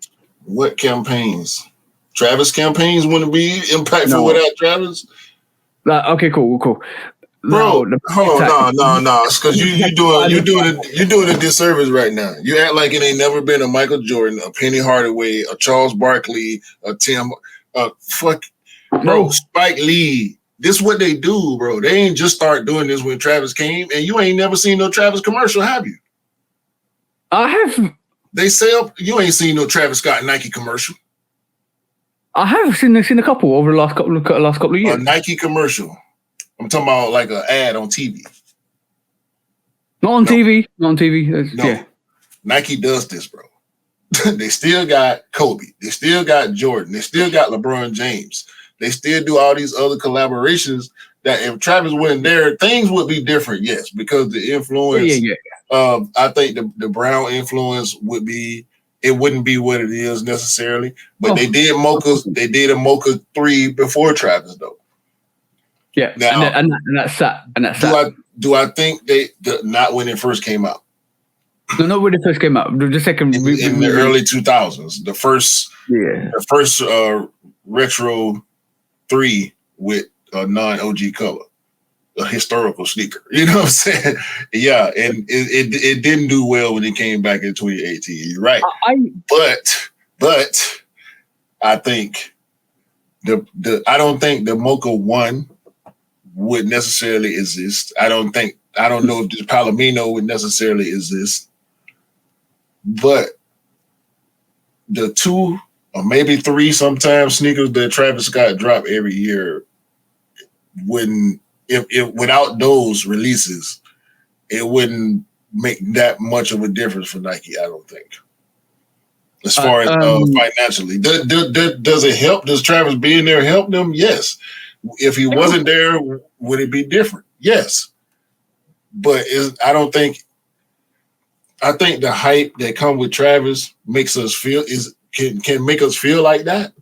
What campaigns? Travis campaigns wouldn't be impactful without Travis. Okay, cool. Bro, hold on, no. It's because you're doing a disservice right now. You act like it ain't never been a Michael Jordan, a Penny Hardaway, a Charles Barkley, a Tim, Spike Lee. This is what they do, bro. They ain't just start doing this when Travis came, and you ain't never seen no Travis commercial, have you? I have. They sell. You ain't seen no Travis Scott Nike commercial. I have seen a couple over the last couple of years. A Nike commercial. I'm talking about like an ad on TV. Not on TV. No. Yeah. Nike does this, bro. They still got Kobe. They still got Jordan. They still got LeBron James. They still do all these other collaborations that if Travis wasn't there, things would be different, yes, because the influence. Yeah. I think the Brown influence wouldn't be what it is necessarily. But they did a Mocha 3 before Travis, though. Yeah, now, and that's that. Do I think not when it first came out? No, not when it first came out. The second in the early 2000s, the first retro 3 with a non-OG color, a historical sneaker. You know what I'm saying? Yeah, and it didn't do well when it came back in 2018. You're right, but I think I don't think the Mocha 1 would necessarily exist. I don't know if this Palomino would necessarily exist. But the 2 or maybe 3 sometimes sneakers that Travis Scott drop every year wouldn't, if without those releases, it wouldn't make that much of a difference for Nike, I don't think. As far as financially, does it help? Does Travis being there help them? Yes. If he wasn't there, would it be different? Yes. But I think the hype that comes with Travis makes us feel can make us feel like that.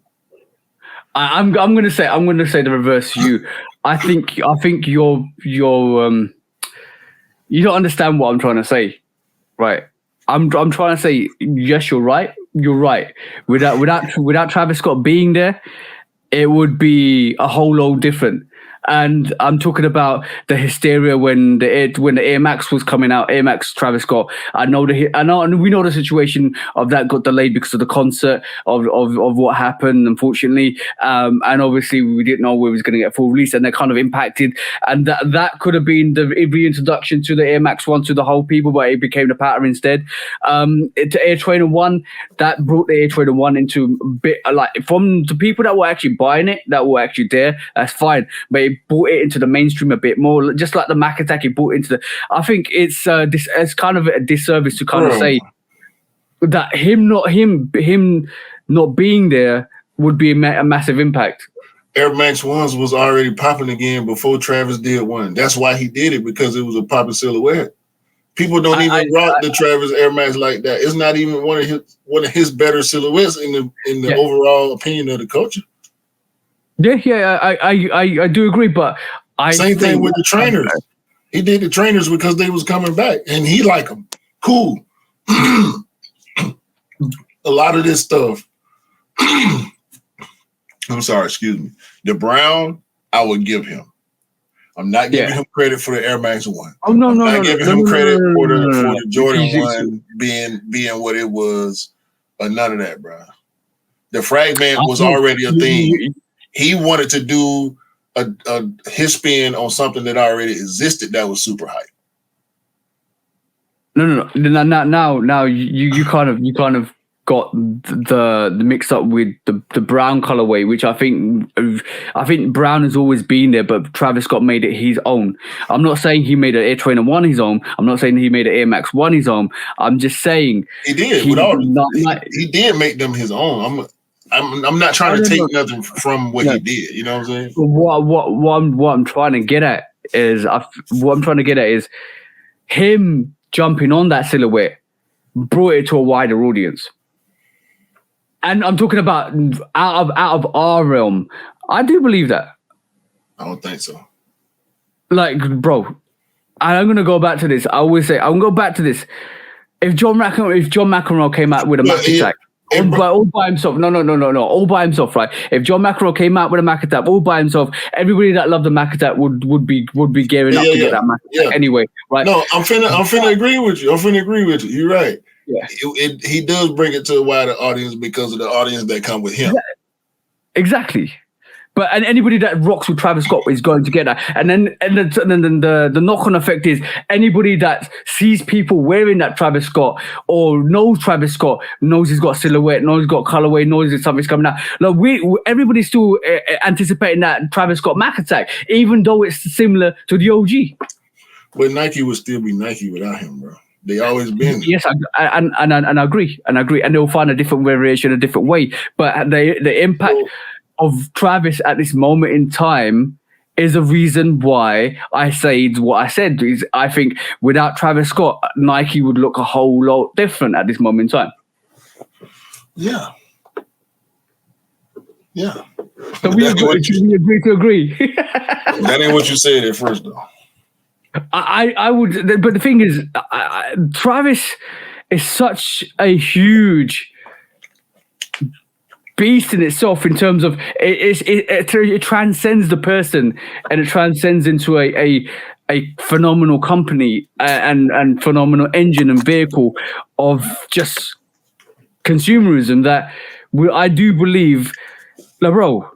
I'm gonna say the reverse to you. I think you're you don't understand what I'm trying to say, right? I'm trying to say yes, you're right. You're right. Without Travis Scott being there, it would be a whole lot different. And I'm talking about the hysteria when the Air Max was coming out, Air Max Travis Scott. We know the situation of that got delayed because of the concert of what happened, unfortunately. And obviously we didn't know where it was going to get a full release, and that kind of impacted. And that could have been the reintroduction to the Air Max 1 to the whole people, but it became the pattern instead. To Air Trainer 1, that brought the Air Trainer 1 into a bit like from the people that were actually buying it, that were actually there. That's fine, but it brought it into the mainstream a bit more, just like the Mac Attack. It brought into the. I think it's kind of a disservice to kind of say that him not being there would be a massive impact. Air Max 1s was already popping again before Travis did one. That's why he did it, because it was a popping silhouette. People don't even rock the Travis Air Max like that. It's not even one of his better silhouettes in the overall opinion of the culture. Yeah, I do agree, but same thing with the trainers. He did the trainers because they was coming back, and he liked them. Cool. A lot of this stuff. I'm sorry, excuse me. The Brown, I would give him. I'm not giving him credit for the Air Max 1. Oh no, I'm not giving him credit for the Jordan 1 being what it was, but none of that, bro. The Fragment was already a thing. He wanted to do his spin on something that already existed that was super hype. No. Now you kind of got the mix up with the brown colorway, which I think brown has always been there, but Travis Scott made it his own. I'm not saying he made an Air Trainer 1 his own. I'm not saying he made an Air Max 1 his own. I'm just saying he did. He did make them his own. I'm not trying to take nothing from what he did. You know what I'm saying? What I'm trying to get at is him jumping on that silhouette brought it to a wider audience. And I'm talking about out of our realm. I do believe that. I don't think so. Like, bro, I'm gonna go back to this. I always say I'm gonna go back to this. If John McEnroe came out with a Mac Attack. All by himself. No. All by himself, right? If John McEnroe came out with a Mac Attack all by himself, everybody that loved the Mac Attack would be gearing up to get that Mac Attack anyway, right? No, I'm finna agree with you. You're right. Yeah. He does bring it to a wider audience because of the audience that come with him. Exactly. But and anybody that rocks with Travis Scott is going to get that. And then the knock-on effect is anybody that sees people wearing that Travis Scott or knows Travis Scott, knows he's got silhouette, knows he's got colorway, knows that something's coming out. Like everybody's still anticipating that Travis Scott Mac Attack, even though it's similar to the OG. But Nike would still be Nike without him, bro. They always been. Yes, and I agree, and they'll find a different variation, a different way. But the impact of Travis at this moment in time is the reason why I said what I said. Is I think without Travis Scott, Nike would look a whole lot different at this moment in time. Yeah. So we agree to agree. That ain't what you said at first, though. I would, but the thing is, Travis is such a huge beast in itself in terms of it transcends the person, and it transcends into a phenomenal company and phenomenal engine and vehicle of just consumerism that I do believe, like, bro.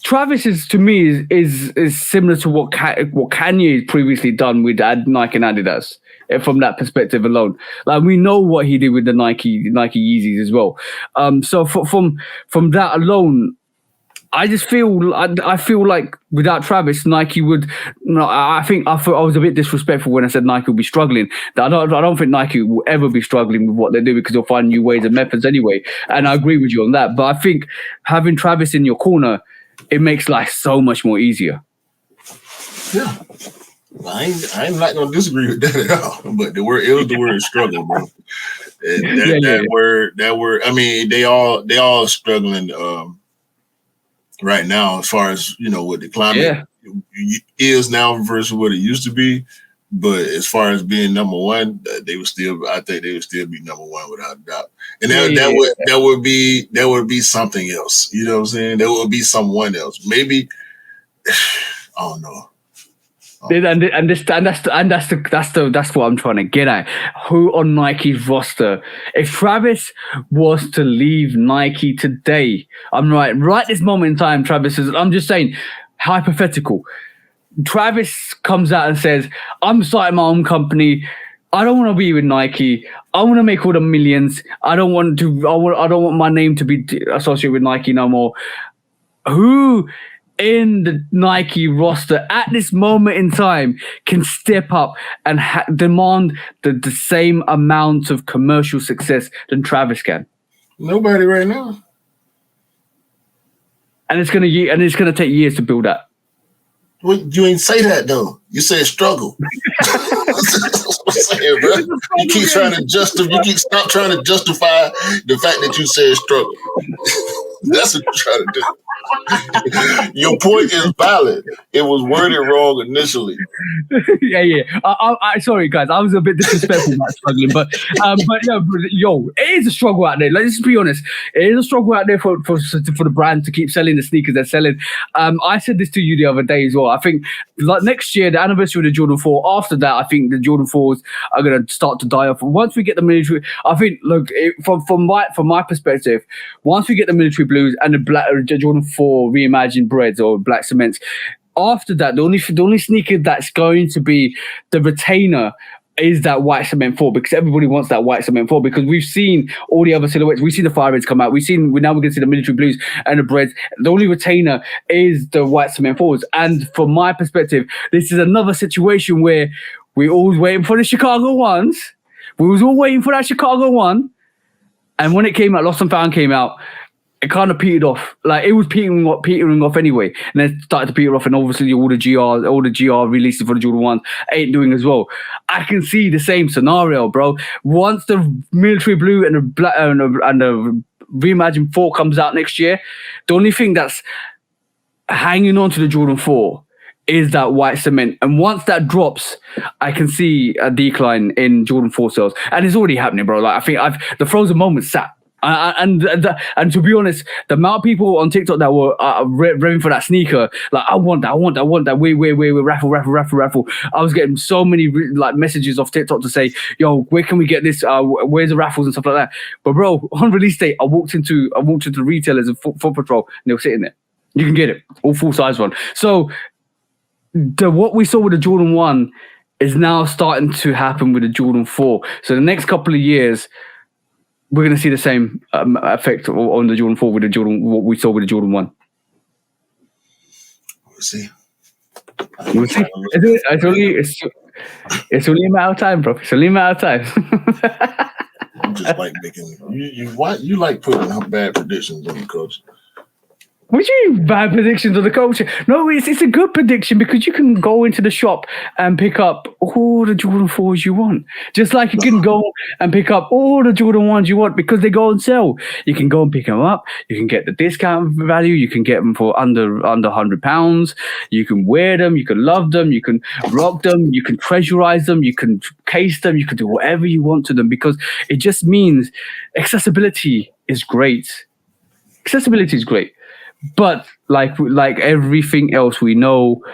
Travis is to me is similar to what Kanye previously done with Nike and Adidas. From that perspective alone, like we know what he did with the Nike Yeezys as well. So from that alone, I just feel I feel like without Travis, Nike would. No, I think I was a bit disrespectful when I said Nike would be struggling. I don't think Nike will ever be struggling with what they do because they'll find new ways and methods anyway. And I agree with you on that. But I think having Travis in your corner, it makes life so much more easier. Yeah, I ain't not gonna disagree with that at all. But it was the word struggle, bro. That word. I mean, they all struggling. Right now, as far as what the climate is now versus what it used to be, but as far as being number one, I think they would still be number one without a doubt. And that would be something else. You know what I'm saying? That would be someone else. Maybe I don't know. That's what I'm trying to get at. Who on Nike's roster? If Travis was to leave Nike today, I'm right this moment in time, Travis is. I'm just saying, hypothetical. Travis comes out and says, "I'm starting my own company. I don't want to be with Nike. I want to make all the millions. I don't want my name to be associated with Nike no more." Who in the Nike roster at this moment in time can step up and demand the same amount of commercial success than Travis can? Nobody right now. And it's gonna take years to build that. Well, you ain't say that though. You said struggle. That's what I'm saying, bro. You keep trying to stop trying to justify the fact that you said struggle. That's what you're trying to do. Your point is valid. It was worded wrong initially. Yeah. I sorry guys, I was a bit disrespectful about struggling, but it is a struggle out there. Let's be honest, it is a struggle out there for the brand to keep selling the sneakers they're selling. I said this to you the other day as well. I think like next year, the anniversary of the Jordan 4. After that, I think the Jordan 4s are going to start to die off. Once we get the military, I think from my perspective, once we get the military blues and the Jordan 4 reimagined breads or black cements. After that, the only sneaker that's going to be the retainer is that white cement 4 because everybody wants that white cement 4 because we've seen all the other silhouettes. We've seen the fire reds come out. We're going to see the military blues and the breads. The only retainer is the white cement 4s. And from my perspective, this is another situation where we're always waiting for the Chicago 1s. We was all waiting for that Chicago 1. And when it came out, Lost and Found came out, it kind of petered off. Like it was petering off anyway, and then started to peter off. And obviously, all the GR releases for the Jordan 1 ain't doing as well. I can see the same scenario, bro. Once the military blue and the black and the reimagined 4 comes out next year, the only thing that's hanging on to the Jordan 4 is that white cement. And once that drops, I can see a decline in Jordan 4 sales, and it's already happening, bro. Like I think the frozen moment sat. And to be honest, the amount of people on TikTok that were revving for that sneaker, like I want that, wait, raffle. I was getting so many like messages off TikTok to say, yo, where can we get this? Where's the raffles and stuff like that? But bro, on release day, I walked into the retailers and Foot Patrol, and they were sitting there. You can get it, all full size one. So what we saw with the Jordan 1 is now starting to happen with the Jordan 4. So the next couple of years, we're going to see the same effect on the Jordan 4 with the Jordan, what we saw with the Jordan 1. We'll see. It's only a matter of time, bro. It's only a matter of time. I'm just like making you like putting bad predictions on the coach. What do you mean bad predictions of the culture? No, it's a good prediction because you can go into the shop and pick up all the Jordan 4s you want. Just like you can go and pick up all the Jordan 1s you want because they go on sale. You can go and pick them up. You can get the discount value. You can get them for under £100. You can wear them. You can love them. You can rock them. You can treasurize them. You can case them. You can do whatever you want to them because it just means accessibility is great. Accessibility is great. But like everything else, we know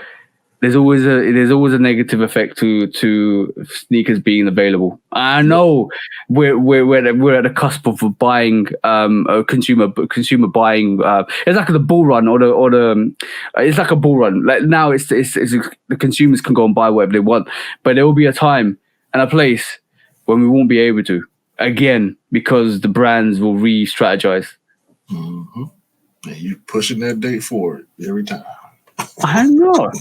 there's always a negative effect to sneakers being available. I know we're at the cusp of buying a consumer buying. It's like the bull run or the it's like a bull run. Like now, it's the consumers can go and buy whatever they want, but there will be a time and a place when we won't be able to again because the brands will re-strategize. Mm-hmm. And you pushing that date forward every time. I'm not.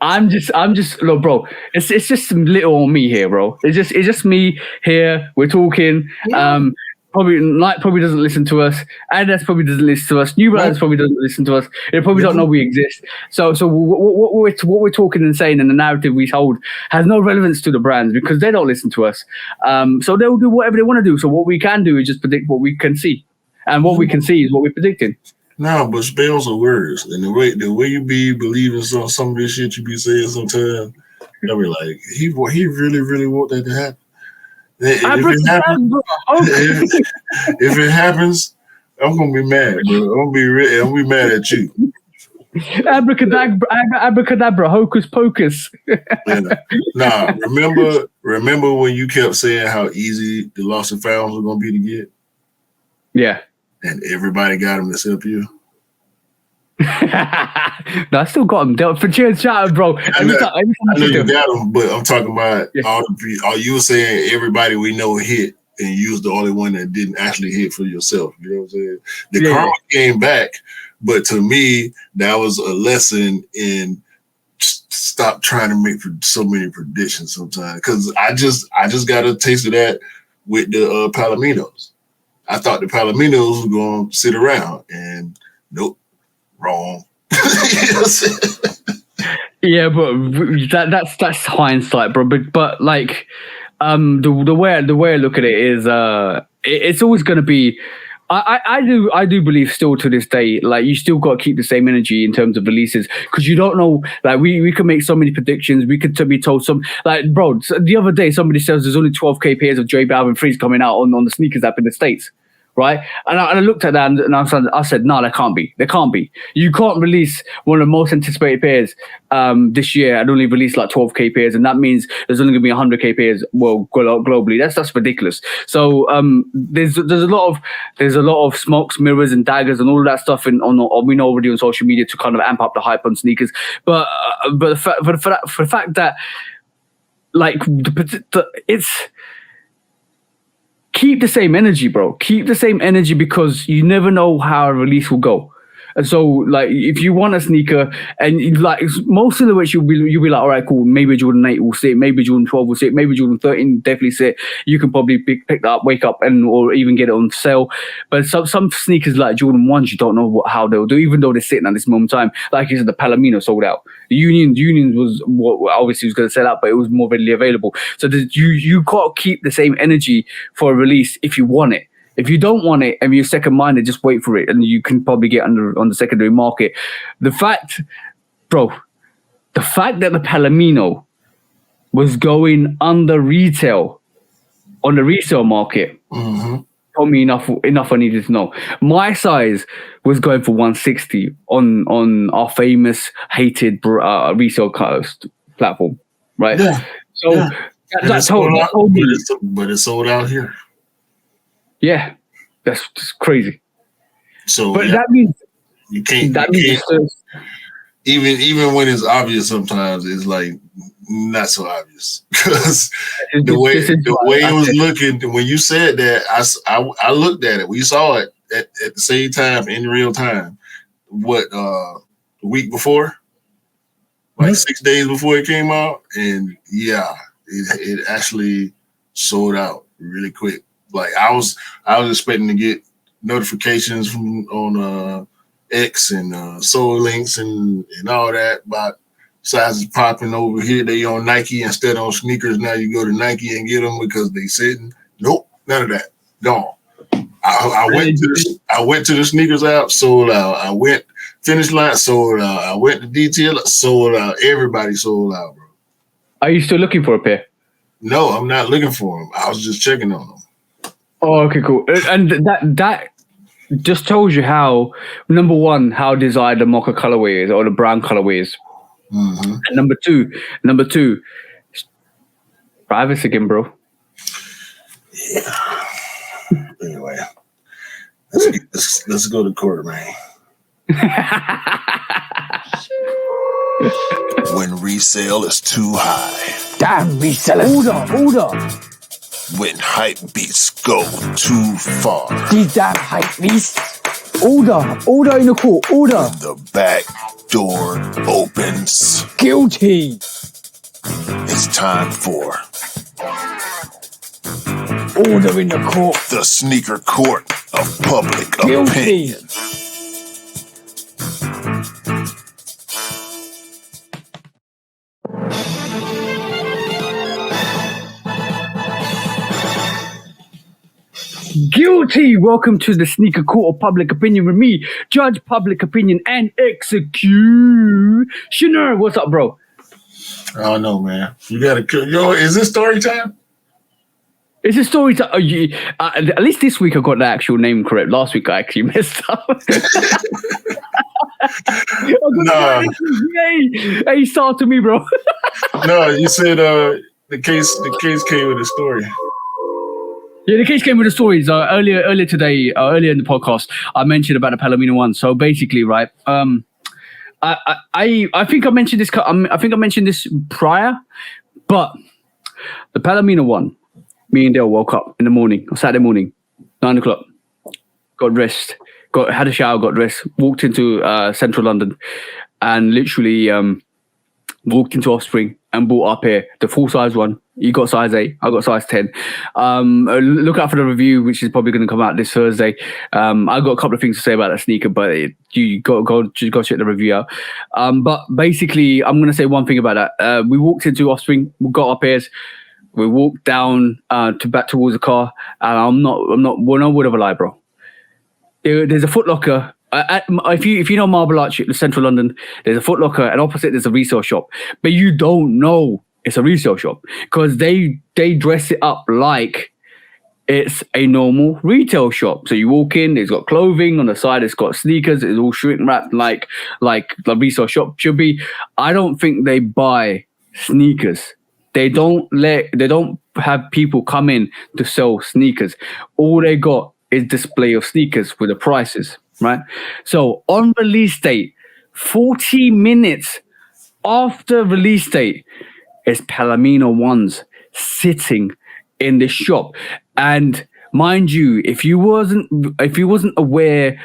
I'm just. Look, bro. It's just some little on me here, bro. It's just me here. We're talking. Yeah. Probably doesn't listen to us. Adidas probably doesn't listen to us. New Balance probably doesn't listen to us. They probably don't know we exist. So what we're talking and saying and the narrative we hold has no relevance to the brands because they don't listen to us. So they'll do whatever they want to do. So what we can do is just predict what we can see, and what we can see is what we're predicting. No, but spells are words, and the way you be believing some of this shit you be saying sometimes, they'll be like, he really want that to happen. If it happens, I'm gonna be mad, bro. I'm gonna be mad at you. Abracadabra, hocus pocus. Yeah. Nah, remember when you kept saying how easy the lost and founds were gonna be to get? Yeah. And everybody got them except you. No, I still got them. For cheers, shout out, bro. I know you got them, but I'm talking about all you were saying. Everybody we know hit, and you was the only one that didn't actually hit for yourself. You know what I'm saying? The karma came back, but to me, that was a lesson in stop trying to make so many predictions sometimes. Because I just got a taste of that with the Palominos. I thought the Palominos were going to sit around, and nope, wrong. Yeah, but that's hindsight, bro. But like, the way I look at it is, it's always going to be. I do believe still to this day, like you still got to keep the same energy in terms of releases because you don't know. Like we could make so many predictions. We could be told some like, bro. The other day somebody says there's only 12K pairs of J Balvin 3s coming out on the sneakers app in the States. Right, and I looked at that and I said, no, there can't be. There can't be. You can't release one of the most anticipated pairs this year and only release like 12K pairs, and that means there's only going to be 100K pairs. Well, globally, that's ridiculous. So there's a lot of smokes, mirrors, and daggers and all of that stuff we know already on social media to kind of amp up the hype on sneakers. But for the fact that like it's. Keep the same energy, bro. Keep the same energy because you never know how a release will go. And so, like, if you want a sneaker and like most silhouettes, you'll be like, all right, cool. Maybe Jordan 8 will sit, maybe Jordan 12 will sit, maybe Jordan 13 definitely sit. You can probably pick that up, wake up, or even get it on sale. But some sneakers like Jordan 1s, you don't know how they'll do, even though they're sitting at this moment in time. Like you said, the Palomino sold out. The Unions was what obviously was going to sell out, but it was more readily available. So you got to keep the same energy for a release if you want it. If you don't want it and you're second-minded, just wait for it, and you can probably get on the secondary market. The fact that the Palomino was going under retail on the resale market told me enough I needed to know. My size was going for 160 on our famous, hated resale platform, right? Yeah. So that told me. But it's sold out here. Yeah, that's just crazy. So, but that means you can't. Even when it's obvious, sometimes it's like not so obvious because the way it was looking when you said that, I looked at it. We saw it at the same time in real time. What the week before, like 6 days before it came out, and yeah, it actually sold out really quick. Like I was expecting to get notifications from on X and Soul Links and all that about sizes popping over here. They on Nike instead of on sneakers. Now you go to Nike and get them because they sitting. Nope, none of that. Gone. I went to the sneakers app, sold out. I went Finish Line, sold out. I went to Detail, sold out. Everybody sold out, bro. Are you still looking for a pair? No, I'm not looking for them. I was just checking on them. Oh, okay, cool. And that just tells you how, number one, how desired the mocha colorway is or the brown colorway is. And number two, privacy again, bro. Yeah. Anyway, let's go to court, man. When resale is too high. Damn resellers. Hold on. When hype beats go too far. These damn hype beasts. Order in the court. Order. The back door opens. Guilty. It's time for Order in the court. the sneaker court of public Guilty. opinion. Guilty. Welcome to the sneaker court of public opinion with me, Judge Public Opinion and Executioner. What's up, bro? I don't know, man. You gotta, is this story time? It's a story time. At least this week I got the actual name correct. Last week I actually messed up. No. Hey, start to me, bro. No, you said the case came with a story. Yeah, the case came with the stories. Earlier today, earlier in the podcast, I mentioned about the Palomino one. So basically, right, I think I mentioned this. I think I mentioned this prior, but the Palomino one. Me and Dale woke up in the morning, on Saturday morning, 9 o'clock. Got dressed, had a shower, got dressed, walked into central London, and literally walked into Offspring and bought up here the full size one. You got size 8, I got size 10. Look out for the review, which is probably going to come out this Thursday. I got a couple of things to say about that sneaker, but you go check the review out. But basically, I'm going to say one thing about that. We walked into Offspring, we got up here, we walked down back towards the car, and I'm not no word of a lie, bro. There's a Foot Locker. If you know Marble Arch, central London, there's a Foot Locker, and opposite there's a resale shop. But you don't know it's a resale shop because they dress it up like it's a normal retail shop. So you walk in, it's got clothing on the side, it's got sneakers, it's all shrink wrapped like the resale shop should be. I don't think they buy sneakers. They don't have people come in to sell sneakers. All they got is display of sneakers with the prices, right? So on release date, 40 minutes after release date, is Palomino ones sitting in this shop. And mind you, if you wasn't aware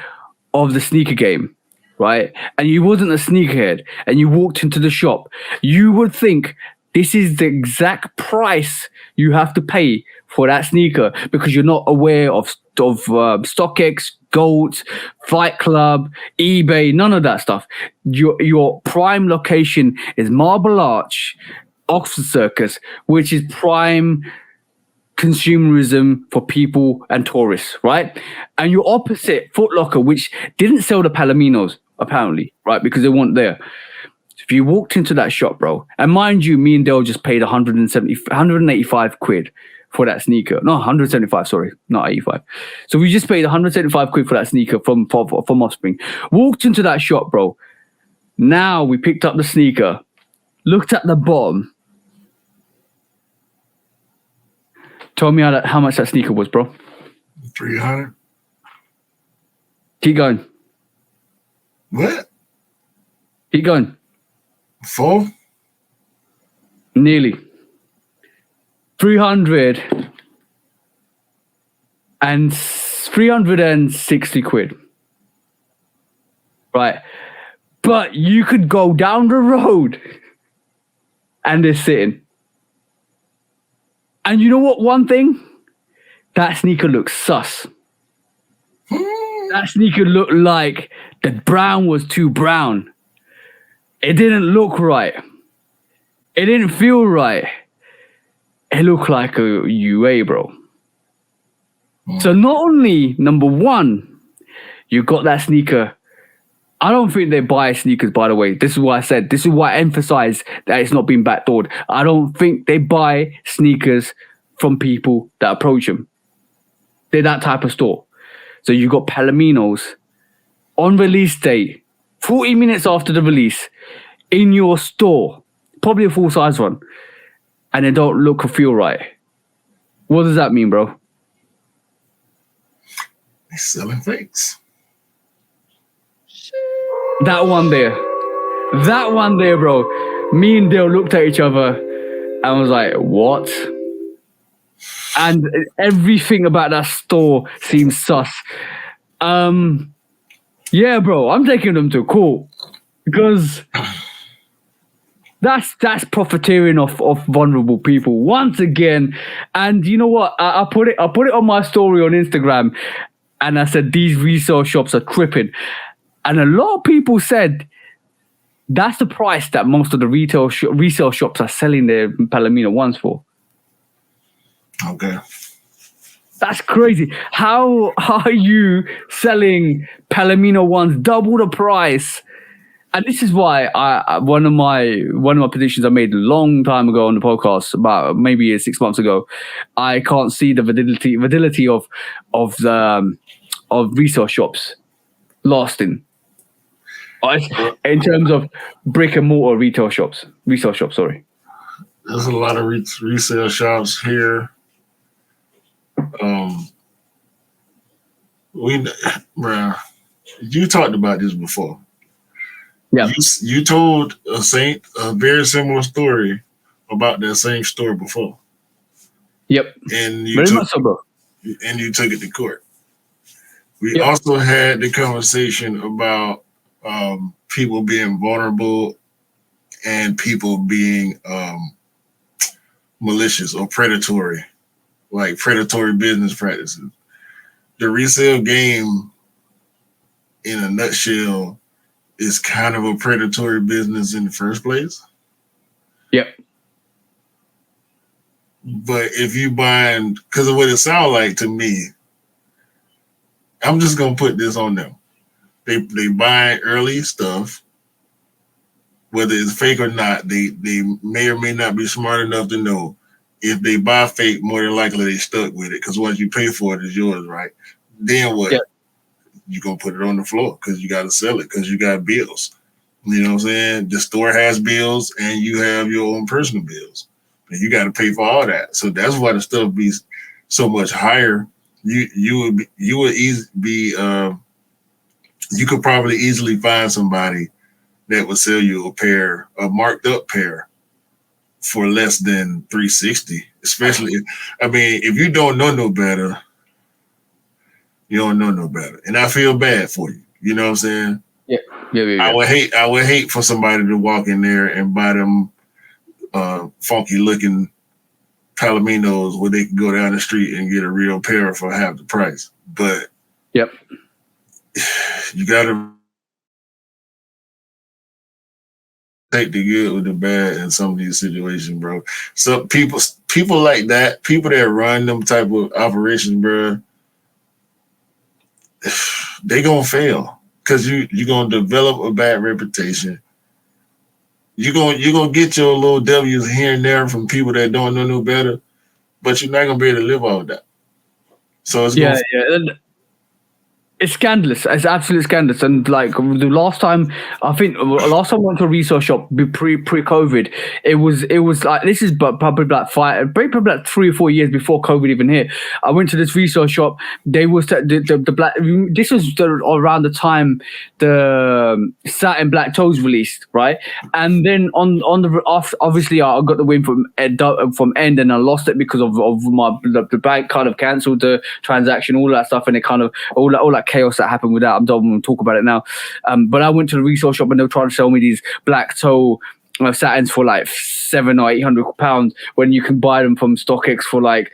of the sneaker game, right, and you wasn't a sneakerhead, and you walked into the shop, you would think this is the exact price you have to pay for that sneaker because you're not aware of StockX, Goat, Fight Club, eBay, none of that stuff. Your prime location is Marble Arch, Oxford Circus, which is prime consumerism for people and tourists, right? And your opposite, Foot Locker, which didn't sell the Palominos, apparently, right? Because they weren't there. If you walked into that shop, bro, and mind you, me and Dale just paid 185 quid for that sneaker. No, 175, sorry, not 85. So we just paid 175 quid for that sneaker from Offspring. Walked into that shop, bro. Now we picked up the sneaker, looked at the bottom. Told me how much that sneaker was, bro. 300. Keep going. What? Keep going. 4? Nearly. 360 quid. Right. But you could go down the road and they're sitting. And you know what? One thing, that sneaker looks sus. That sneaker looked like the brown was too brown. It didn't look right. It didn't feel right. It looked like a UA, bro. So not only, number one, you got that sneaker. I don't think they buy sneakers, by the way. This is what I said. This is why I emphasize that it's not being backdoored. I don't think they buy sneakers from people that approach them. They're that type of store. So you got Palominos on release date, 40 minutes after the release, in your store, probably a full size one, and they don't look or feel right. What does that mean, bro? They're selling fakes. That one there, bro. Me and Dale looked at each other and was like, what? And everything about that store seems sus. Yeah, bro, I'm taking them to court because that's profiteering off vulnerable people once again. And you know what? I put it on my story on Instagram, and I said these resale shops are tripping, and a lot of people said that's the price that most of the resale shops are selling their Palomino ones for. Okay. That's crazy. How are you selling Palomino ones double the price? And this is why one of my predictions I made a long time ago on the podcast, about maybe 6 months ago. I can't see the validity of resale shops lasting. In terms of brick and mortar resale shops. Sorry. There's a lot of resale shops here. You talked about this before. Yeah. You told a very similar story about that same store before. Yep. And you took it to court. We also had the conversation about people being vulnerable and people being malicious or predatory, like predatory business practices. The resale game, in a nutshell, is kind of a predatory business in the first place. Yep. But if you buying, because of what it sounds like to me, I'm just gonna put this on them. They buy early stuff, whether it's fake or not. They may or may not be smart enough to know if they buy fake, more than likely they stuck with it, because once you pay for it, it's yours, right? Then what? Yeah. You're gonna put it on the floor because you got to sell it because you got bills. You know what I'm saying? The store has bills and you have your own personal bills, and you got to pay for all that. So that's why the stuff be so much higher. You could probably easily find somebody that would sell you a marked up pair, for less than $360. Especially, if you don't know no better, you don't know no better, and I feel bad for you. You know what I'm saying? Yeah. I would hate for somebody to walk in there and buy them funky looking Palominos where they can go down the street and get a real pair for half the price. But you gotta take the good with the bad in some of these situations, bro. So people like that, people that run them type of operations, bro, they gonna fail. Because you're gonna develop a bad reputation. You're gonna get your little W's here and there from people that don't know no better, but you're not gonna be able to live off that. So it's it's scandalous. It's absolutely scandalous. And like the last time I went to a resale shop pre-COVID, it was like, this is probably like 3 or 4 years before COVID even hit. I went to this resale shop. They was the black. This was around the time the satin black toes released, right? And then on the obviously I got the win from end, and I lost it because of the bank kind of cancelled the transaction, all that stuff, and it kind of all that chaos that happened with that. I don't want to talk about it now. But I went to the resale shop and they were trying to sell me these black toe satins for like £700 or £800 when you can buy them from StockX for like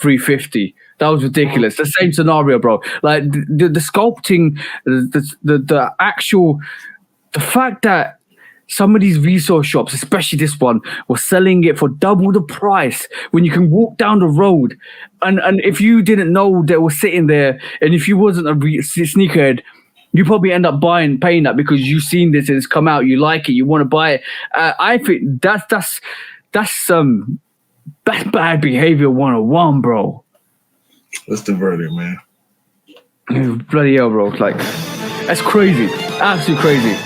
£350. That was ridiculous. The same scenario, bro. Like the sculpting, the actual, the fact that some of these resale shops, especially this one, were selling it for double the price when you can walk down the road. And if you didn't know they were sitting there, and if you wasn't a sneakerhead, you probably end up paying that because you've seen this and it's come out, you like it, you want to buy it. I think that's bad behavior 101, bro. That's the verdict, man. Bloody hell, bro. Like, that's crazy. Absolutely crazy.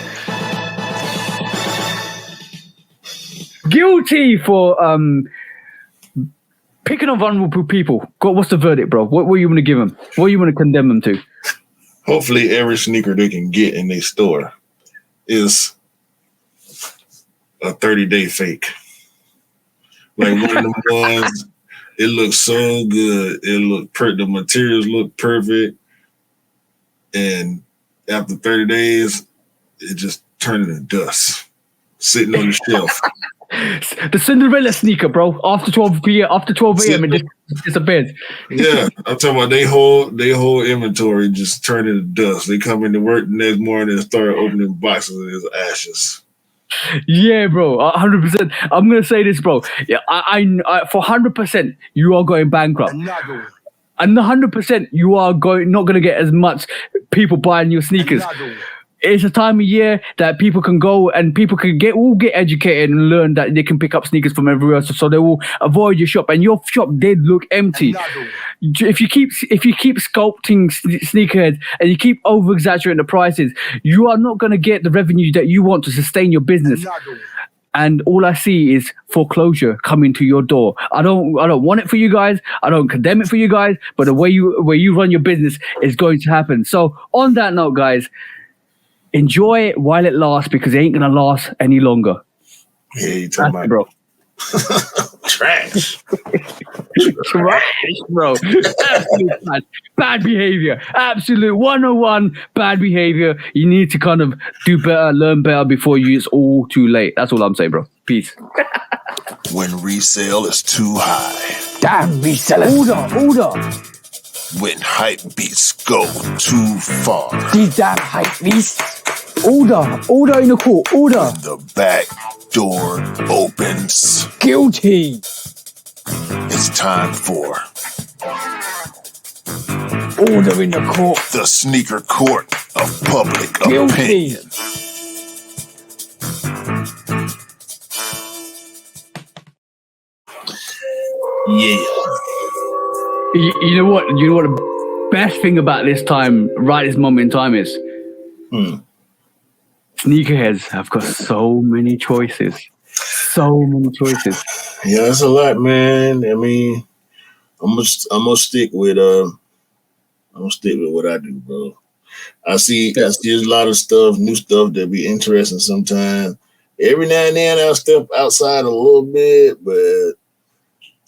Guilty for picking on vulnerable people. What's the verdict, bro? What are you going to give them? What are you going to condemn them to? Hopefully every sneaker they can get in their store is a 30-day fake. Like one of them ones, it looks so good. The materials look perfect. And after 30 days, it just turned into dust, sitting on the shelf. The Cinderella sneaker, bro. After 12 p.m., after 12 a.m., it just disappears. Yeah, I'm talking about they whole inventory just turned into dust. They come into work the next morning and start opening boxes and there's ashes. Yeah, bro, 100%. I'm gonna say this, bro. Yeah, I for 100%, you are going bankrupt. And 100%, you are not gonna get as much people buying your sneakers. It's a time of year that people can go and people can get educated and learn that they can pick up sneakers from everywhere else, so they will avoid your shop. And your shop did look empty. If you keep sculpting sneakerheads and you keep over exaggerating the prices, you are not going to get the revenue that you want to sustain your business. And all I see is foreclosure coming to your door. I don't want it for you guys. I don't condemn it for you guys. But the way you run your business is going to happen. So on that note, guys, enjoy it while it lasts, because it ain't gonna last any longer. Yeah, you talking about, bro. Trash. Trash, bro. Absolute bad behavior. Absolute 101 bad behavior. You need to kind of do better, learn better before it's all too late. That's all I'm saying, bro. Peace. When resale is too high. Damn resellers. Order. When hype beats go too far. These damn hype beasts. Order in the court. Order. When the back door opens. Guilty. It's time for order in the court. The sneaker court of public Guilty. opinion. Yeah. You know what? You know what the best thing about this time, right this moment in time, is? Sneakerheads have got so many choices. So many choices. Yeah, that's a lot, man. I mean, I'm gonna stick with what I do, bro. I see a lot of stuff, new stuff that be interesting sometimes. Every now and then I'll step outside a little bit, but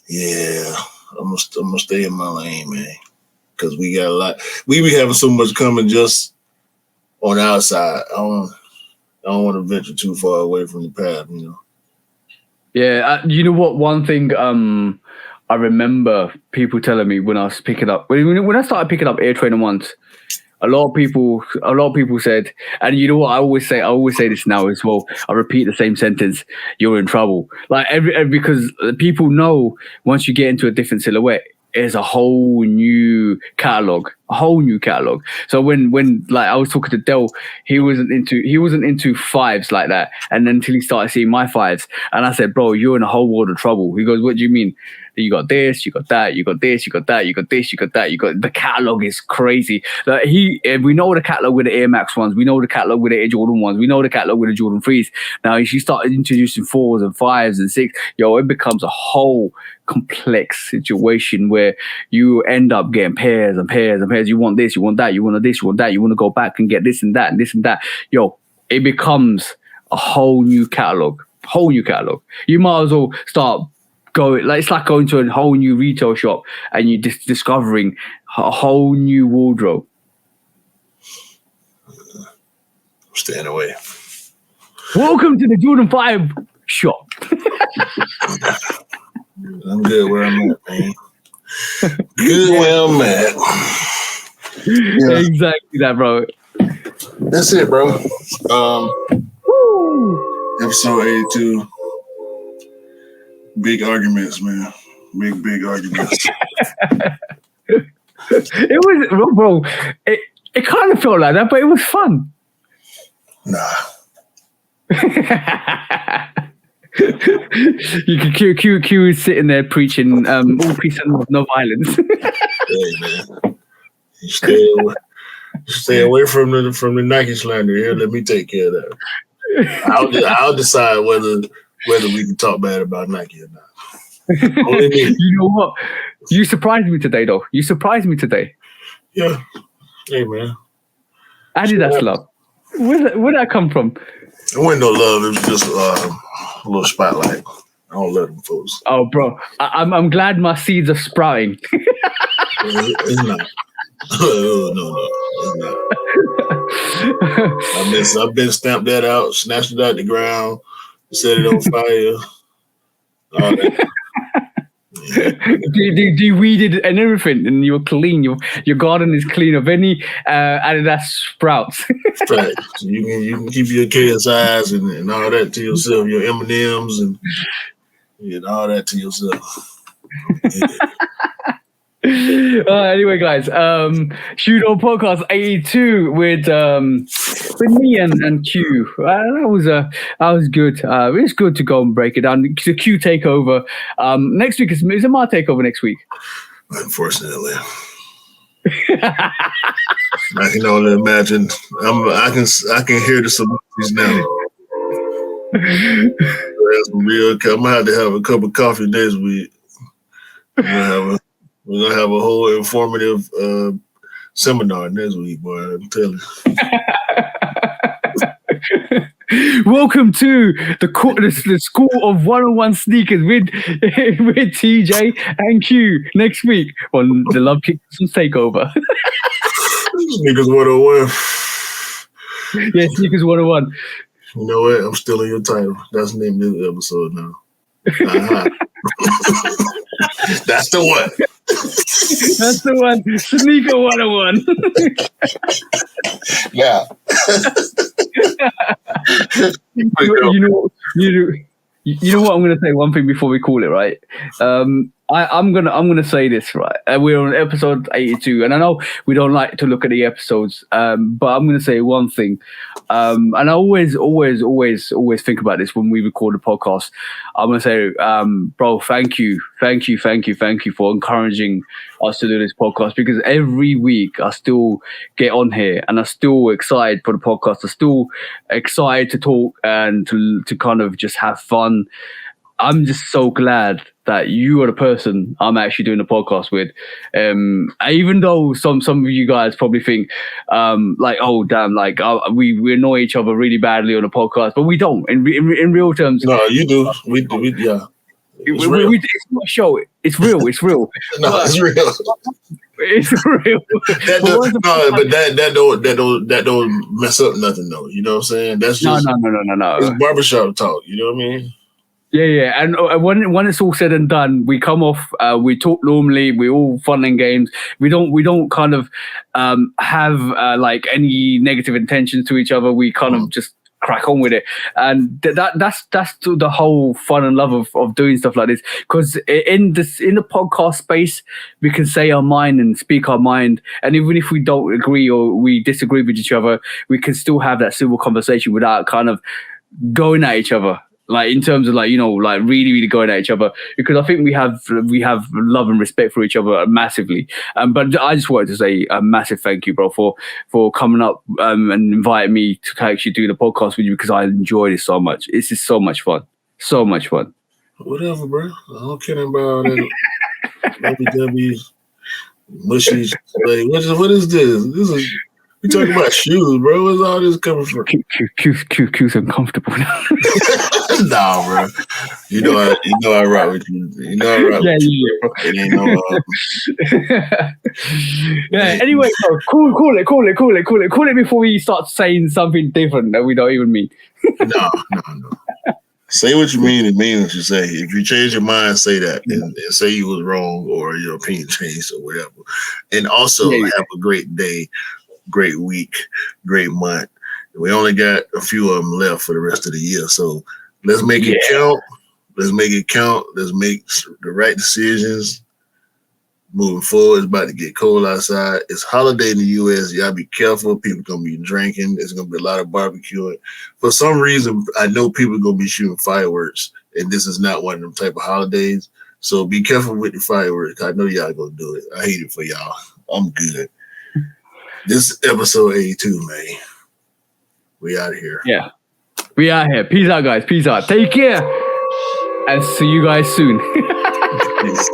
yeah, I'm gonna stay in my lane, man. Because we got a lot. We be having so much coming just on the outside. I don't want to venture too far away from the path, you know. Yeah, you know what? One thing I remember people telling me when I was picking up, when I started picking up Air Trainer ones, a lot of people said, and you know what? I always say this now as well. I repeat the same sentence: "You're in trouble." Like because people know once you get into a different silhouette, it's a whole new catalog. So when like I was talking to Del, he wasn't into fives like that, and then until he started seeing my fives, and I said, "Bro, you're in a whole world of trouble." He goes, "What do you mean?" You got this, you got that, you got this, you got that, you got this, you got that, you got the catalog is crazy. Like we know the catalog with the Air Max ones, we know the catalog with the Air Jordan ones, we know the catalog with the Jordan 3s. Now if you start introducing 4s and 5s and 6, it becomes a whole complex situation where you end up getting pairs and pairs and pairs. You want this, you want that, you want this, you want that, you want to go back and get this and that and this and that. It becomes a whole new catalog. You might as well start it's like going to a whole new retail shop and you're discovering a whole new wardrobe. Staying away. Welcome to the Jordan 5 shop. I'm good where I'm at, man. Good where I'm at. Yeah. Exactly that, bro. That's it, bro. Episode 82. Big arguments, man. Big arguments. It was, bro. It kind of felt like that, but it was fun. Nah. You can Q is sitting there preaching all peace and love, no violence. Hey, man. You stay away from the Nike slander here. Let me take care of that. I'll decide whether we can talk bad about Nike or not. Only me. You know what? You surprised me today, though. Yeah. Hey, man. Adidas love. Where'd that come from? It wasn't no love. It was just a little spotlight. I don't let them folks. Oh, bro. I'm glad my seeds are sprouting. It's not. No. It's not. I've been stamped that out, snatched it out the ground, set it on fire. All that. De-weeded and everything, and you're clean. Your garden is clean of any Adidas sprouts. Right. So you can keep your KSIs and all that to yourself, your M&Ms and all that to yourself. Anyway, guys, Shoot On Podcast 82 with me and Q. That was good. It's good to go and break it down. The Q takeover. Next week is it my takeover next week? Unfortunately. I can only imagine. I can hear the celebrities now. I'm gonna have to have a cup of coffee next week. We're gonna have a whole informative seminar next week, boy. I'm telling you. Welcome to the School of 101 Sneakers with TJ and Q next week on the Love Kicks Takeover. Sneakers 101. Yeah, Sneakers 101. You know what? I'm still in your title. That's the name of this episode now. Uh-huh. That's the one. That's the one. Sneaker 101. Yeah. You know what I'm going to say one thing before we call it, right? I'm gonna say this, right? We're on episode 82, and I know we don't like to look at the episodes, but I'm gonna say one thing, and I always think about this when we record a podcast. I'm gonna say, bro, thank you for encouraging us to do this podcast, because every week I still get on here and I'm still excited for the podcast. I'm still excited to talk and to kind of just have fun. I'm just so glad that you are the person I'm actually doing the podcast with. Even though some of you guys probably think like, oh damn, like we annoy each other really badly on a podcast, but we don't. In real terms. No, you do. We yeah. It's real. It's not a show. It's real. No, it's real. It's real. That don't mess up nothing though. You know what I'm saying? That's just no. It's barbershop talk. You know what I mean? Yeah. And when it's all said and done, we come off. We talk normally. We're all fun and games. We don't kind of have like any negative intentions to each other. We kind of just crack on with it, and that's the whole fun and love of doing stuff like this. Because in the podcast space, we can say our mind and speak our mind, and even if we don't agree or we disagree with each other, we can still have that civil conversation without kind of going at each other. Like in terms of like, you know, like really, really going at each other, because I think we have love and respect for each other massively. But I just wanted to say a massive thank you, bro, for coming up and inviting me to actually do the podcast with you, because I enjoyed it so much. It's just so much fun. So much fun. Whatever, bro. I don't care about that. WWE mushy. Like, what is this? This is. We talking about shoes, bro. Where's all this coming from? Q's uncomfortable. Nah, bro. You know I rock with you. You know I rock with you. Bro. It ain't no. Anyway, bro, call it before we start saying something different that we don't even mean. No. Say what you mean and mean what you say. If you change your mind, say that and say you was wrong or your opinion changed or whatever. And also have a great day. Great week, great month. We only got a few of them left for the rest of the year, so let's make it count. Let's make it count. Let's make the right decisions moving forward. It's about to get cold outside. It's holiday in the U.S. Y'all be careful. People gonna be drinking. There's gonna be a lot of barbecuing. For some reason, I know people are gonna be shooting fireworks, and this is not one of them type of holidays. So be careful with the fireworks. I know y'all gonna do it. I hate it for y'all. I'm good. This episode 82, man. We out of here. Yeah. We out here. Peace out, guys. Peace out. Take care. And see you guys soon. Peace.